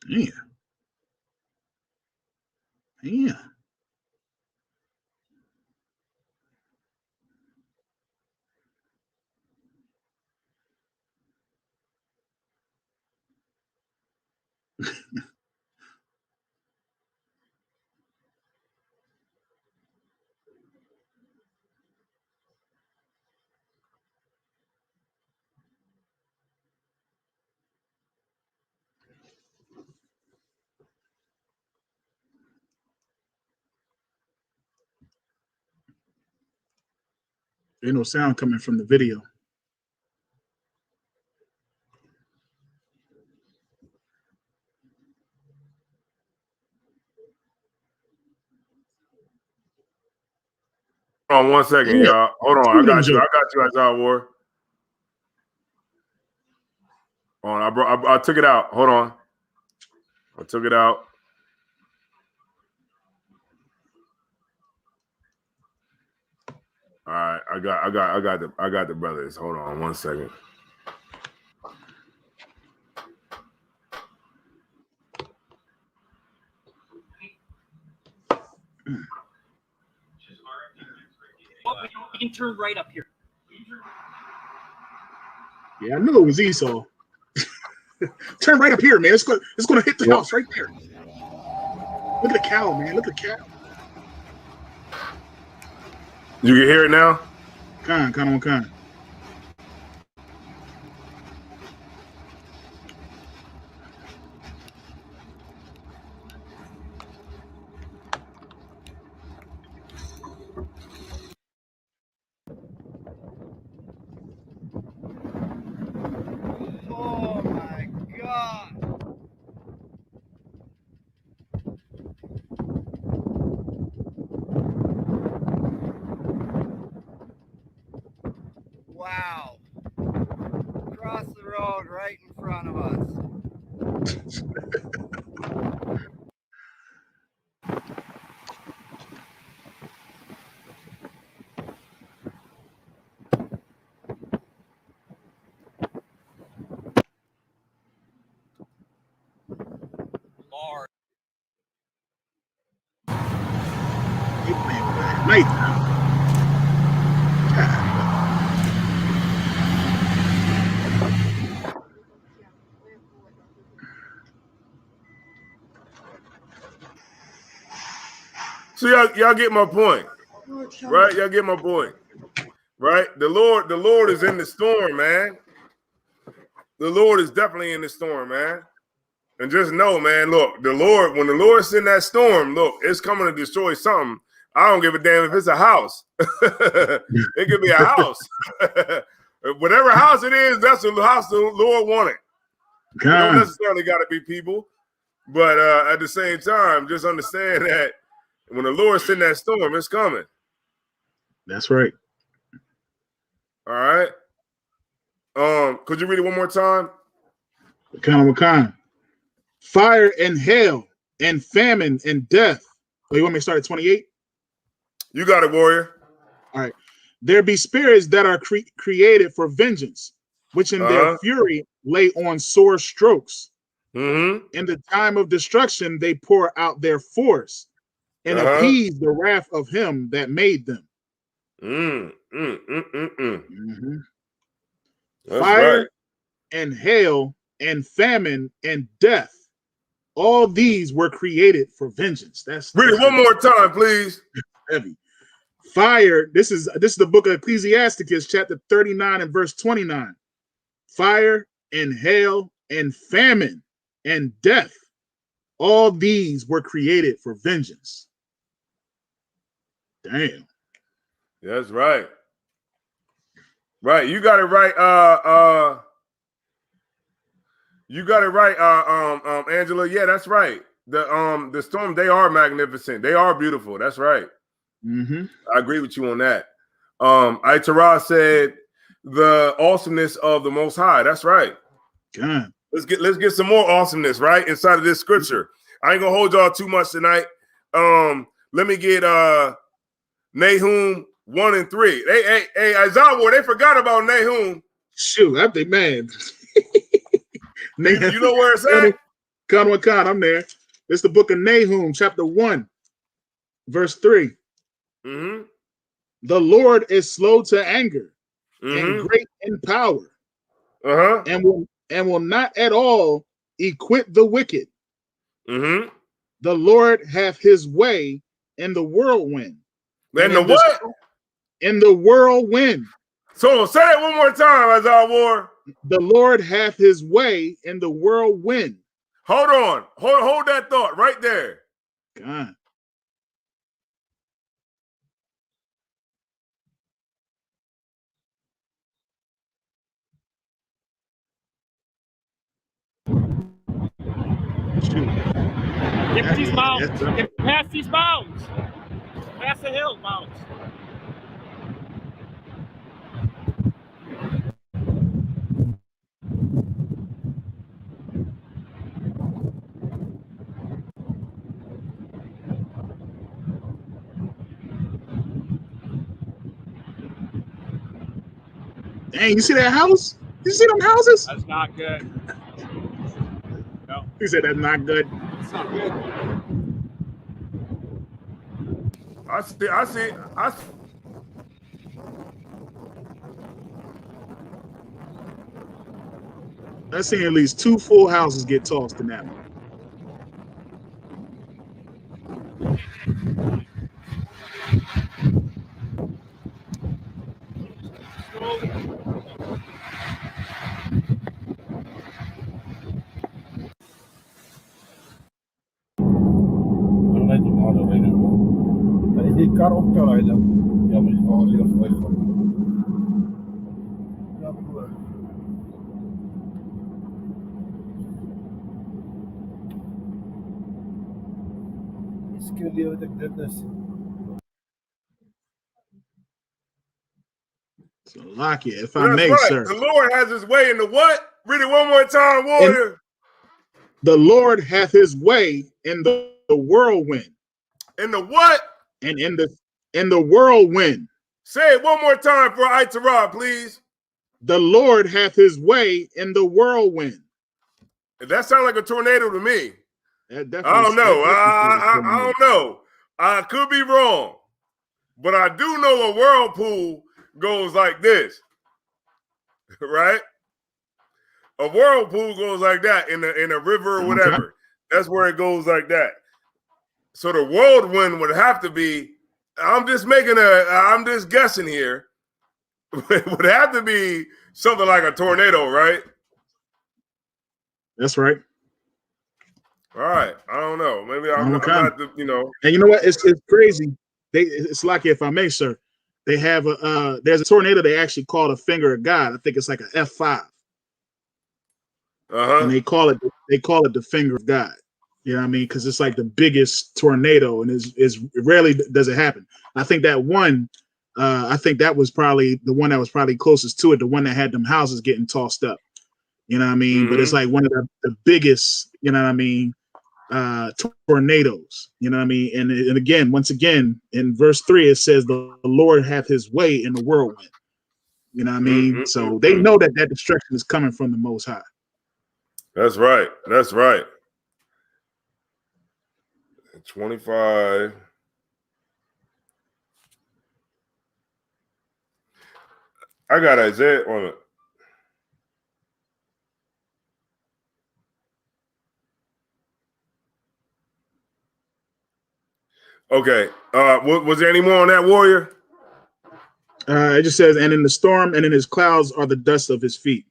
Yeah. Yeah. Ain't no sound coming from the video. Hold on 1 second, Yeah. y'all. Hold on. I got you. Azar War. Hold on. I took it out. Hold on. I took it out. All right. I got the brothers. Hold on 1 second. You can turn right up here. Yeah, I knew it was Esau. Turn right up here, man. It's gonna hit the house right there. Look at the cow, man. Look at the cow. You can hear it now? Khan. Oh my God. Wow. Across the road right in front of us. Lord. They playing with that night now. So y'all get my point, right? Y'all get my point, right? The Lord is in the storm, man. The Lord is definitely in the storm, man. And just know, man, look, when the Lord's in that storm, look, it's coming to destroy something. I don't give a damn if it's a house. It could be a house. Whatever house it is, that's the house the Lord wanted. It don't necessarily got to be people. But at the same time, just understand that when the Lord's in that storm, it's coming. That's right. All right. Could you read it one more time? Khan. Fire and hail and famine and death. Oh, you want me to start at 28? You got it, warrior. All right. There be spirits that are created for vengeance, which in their fury lay on sore strokes. Mm-hmm. In the time of destruction, they pour out their force and appease the wrath of him that made them. Mm-hmm. Fire right. and hail and famine and death. All these were created for vengeance. Read it one more time, please. Heavy. Fire. This is the book of Ecclesiasticus, chapter 39 and verse 29. Fire and hail and famine and death. All these were created for vengeance. Damn. That's right. Right. You got it right. You got it right, Angela. Yeah, that's right. The storm, they are magnificent. They are beautiful. That's right. Mm-hmm. I agree with you on that. Tara said the awesomeness of the Most High. That's right. God. Let's get some more awesomeness right inside of this scripture. I ain't gonna hold y'all too much tonight. Let me get Nahum 1 and 3. Hey, Azawar, they forgot about Nahum. Shoot, I think, man. You know where it's at? Khan, I'm there. It's the book of Nahum, chapter 1, verse 3. Mm-hmm. The Lord is slow to anger Mm-hmm. and great in power, Uh-huh. and will not at all acquit the wicked. Mm-hmm. The Lord hath his way in the whirlwind. Then the what? In the whirlwind. So say that one more time, Azar War. The Lord hath his way in the whirlwind. Hold on. Hold that thought right there. God. Shoot. Get these mountains. Get past these mountains. Past the hill mountains. Dang, you see that house? You see them houses? That's not good. No. He said that's not good. It's not good. I see. I've seen at least 2 full houses get tossed in that one. Die kar opgerijden. Ja, maar die gewoon heel veel weg van. Ja, broer. With the goodness. So Lakia, if I That's may, right. sir. The Lord has his way in the what? Read it one more time, Warrior. The Lord hath his way in the whirlwind. In the what? And in the whirlwind. Say it one more time for Itarah, please. The Lord hath his way in the whirlwind. That sounds like a tornado to me. I don't know. I don't know. I could be wrong, but I do know a whirlpool goes like this, right? A whirlpool goes like that in a river or whatever. Okay. That's where it goes like that. So the whirlwind would have to be. I'm just guessing here. It would have to be something like a tornado, right? That's right. All right. I don't know. Maybe I'm not the, And you know what? It's crazy. It's like, if I may, sir, they have there's a tornado they actually call a finger of God. I think it's like an F5. And they call it the finger of God. You know what I mean? Because it's like the biggest tornado, and it rarely does it happen. I think that one, that was probably the one that was probably closest to it, the one that had them houses getting tossed up. You know what I mean? Mm-hmm. But it's like one of the biggest, you know what I mean, tornadoes. You know what I mean? And again, once again, in verse 3, it says the Lord hath his way in the whirlwind. You know what I mean? Mm-hmm. So they know that destruction is coming from the Most High. That's right. That's right. 25. I got Isaiah on it. Okay. Was there any more on that, Warrior? It just says, and in the storm and in his clouds are the dust of his feet.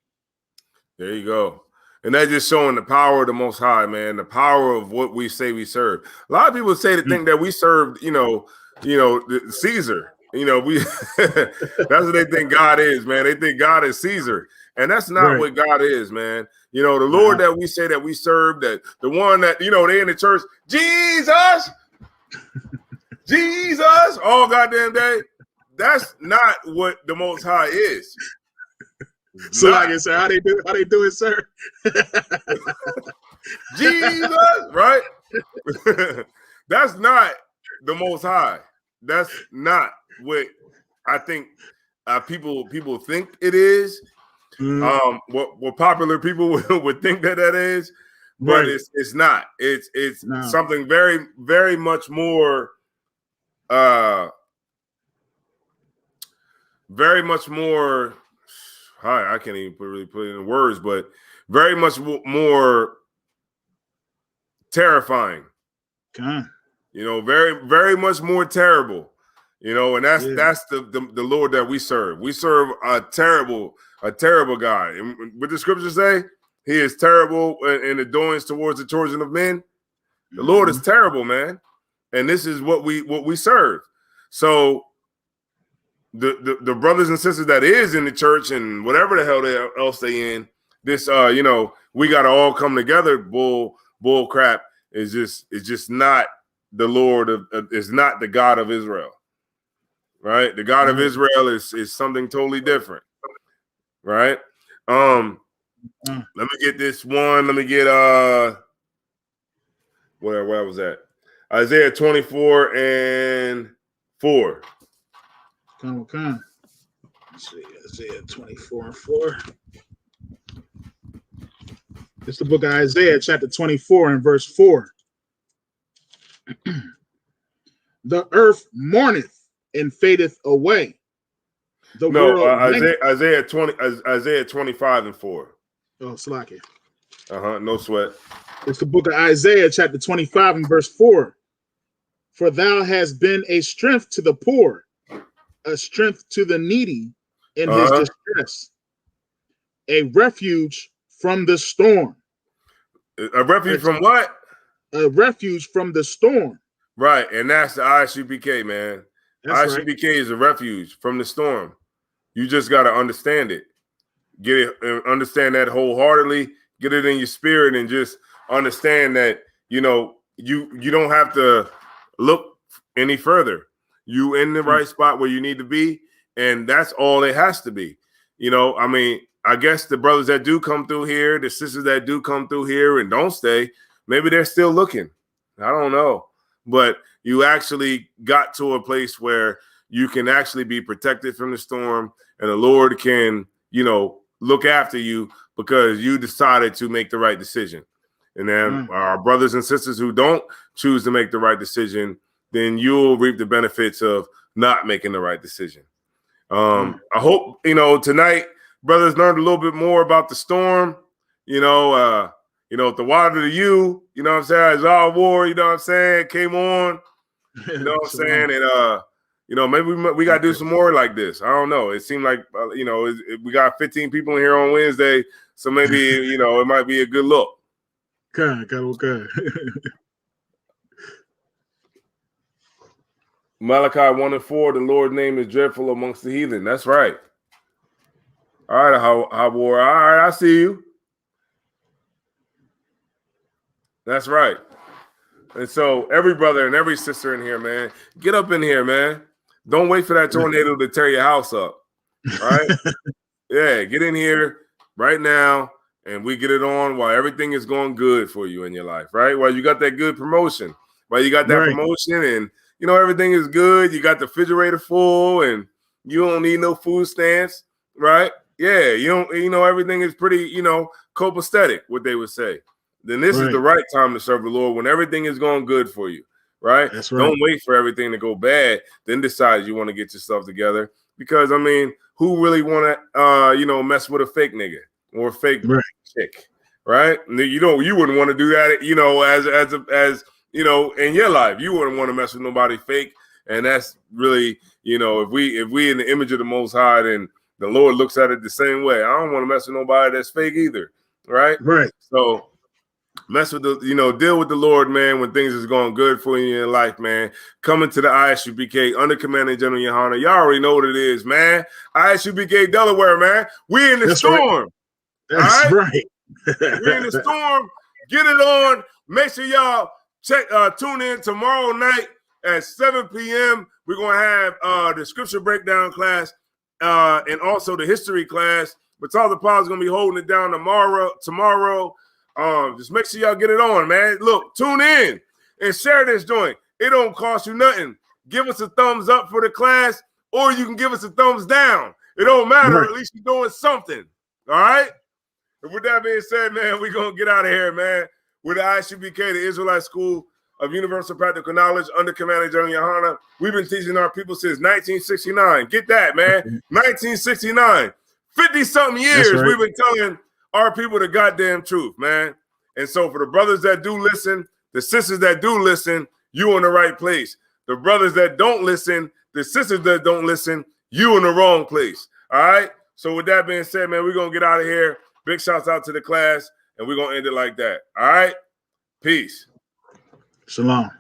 There you go. And that's just showing the power of the Most High, man, the power of what we say we serve. A lot of people think that we serve, Caesar. That's what they think God is, man. They think God is Caesar. And that's not what God is, man. The Lord that we say that we serve, that the one that, they in the church, Jesus, Jesus, all goddamn day. That's not what the Most High is. So like I said, how they do it, sir? Jesus, right? That's not the Most High. That's not what I think people think it is. What popular people would think that is. but Right. it's not. It's No. something very, very much more very much more I can't even really put it in words, but very much more terrifying. Con. You know, very, very much more terrible. You know, and that's Yeah. the Lord that we serve. We serve a terrible guy. And what the scriptures say, he is terrible in the doings towards the children of men. The Lord is terrible, man. And this is what we serve. So the brothers and sisters that is in the church and whatever the hell else they in, this you know, we gotta all come together. Bull crap is just not the Lord is not the God of Israel. Right? The God of Israel is something totally different. Right? Let me get this one. Let me get where was that? Isaiah 24:4. Con. Let's see, Isaiah 24:4. It's the book of Isaiah, chapter 24 and verse 4. The earth mourneth and fadeth away. Isaiah 25:4. Oh, Slacky. No sweat. It's the book of Isaiah, chapter 25 and verse 4. For thou hast been a strength to the poor, a strength to the needy in his distress, a refuge from the storm. A refuge from what? A refuge from the storm. Right, and that's the ISUPK, man. That's ISUPK is a refuge from the storm. You just got to understand it. Get it, understand that wholeheartedly. Get it in your spirit, and just understand that you don't have to look any further. You in the right spot where you need to be, and that's all it has to be. You know, I mean, I guess the brothers that do come through here, the sisters that do come through here and don't stay, maybe they're still looking. I don't know. But you actually got to a place where you can actually be protected from the storm, and the Lord can, look after you because you decided to make the right decision. And then our brothers and sisters who don't choose to make the right decision, then you'll reap the benefits of not making the right decision. I hope, tonight brothers learned a little bit more about the storm, the water to you, what I'm saying, as our war, what I'm saying, came on, what I'm saying, and maybe we got to do some more like this. I don't know. It seemed like we got 15 people in here on Wednesday, so maybe it might be a good look. Okay. Malachi 1:4, the Lord's name is dreadful amongst the heathen. That's right. All right, how war. All right, I see you. That's right. And so every brother and every sister in here, man, get up in here, man. Don't wait for that tornado to tear your house up. All right? Yeah, get in here right now, and we get it on while everything is going good for you in your life, right? While you got that good promotion, while you got that promotion and, everything is good. You got the refrigerator full and you don't need no food stamps, right? Yeah, you don't, everything is pretty, copacetic, what they would say. Then this is the right time to serve the Lord when everything is going good for you, right? That's right. Don't wait for everything to go bad, then decide you want to get yourself together. Because, who really want to, mess with a fake nigga or a fake chick, right? You wouldn't want to do that, as in your life. You wouldn't want to mess with nobody fake. And that's really, if we in the image of the Most High, then the Lord looks at it the same way. I don't want to mess with nobody that's fake either, right? Right. So mess with deal with the Lord, man, when things is going good for you in your life, man. Coming to the ISUPK under Commanding General Yohana. Y'all already know what it is, man. ISUPK Delaware, man. We in the storm. That's right. We in the storm. Get it on. Make sure y'all tune in tomorrow night at 7 p.m. We're going to have the scripture breakdown class and also the history class. But all the Paul's going to be holding it down tomorrow. Just make sure y'all get it on, man. Look, tune in and share this joint. It don't cost you nothing. Give us a thumbs up for the class, or you can give us a thumbs down. It don't matter. Right. At least you're doing something. All right? And with that being said, man, we're going to get out of here, man. We're the ISUPK, the Israelite School of Universal Practical Knowledge, under Commander General Yohana. We've been teaching our people since 1969. Get that, man. 1969. 50-something years right. we've been telling our people the goddamn truth, man. And so for the brothers that do listen, the sisters that do listen, you in the right place. The brothers that don't listen, the sisters that don't listen, you in the wrong place. All right? So with that being said, man, we're going to get out of here. Big shouts out to the class, and we're going to end it like that. All right? Peace. Shalom.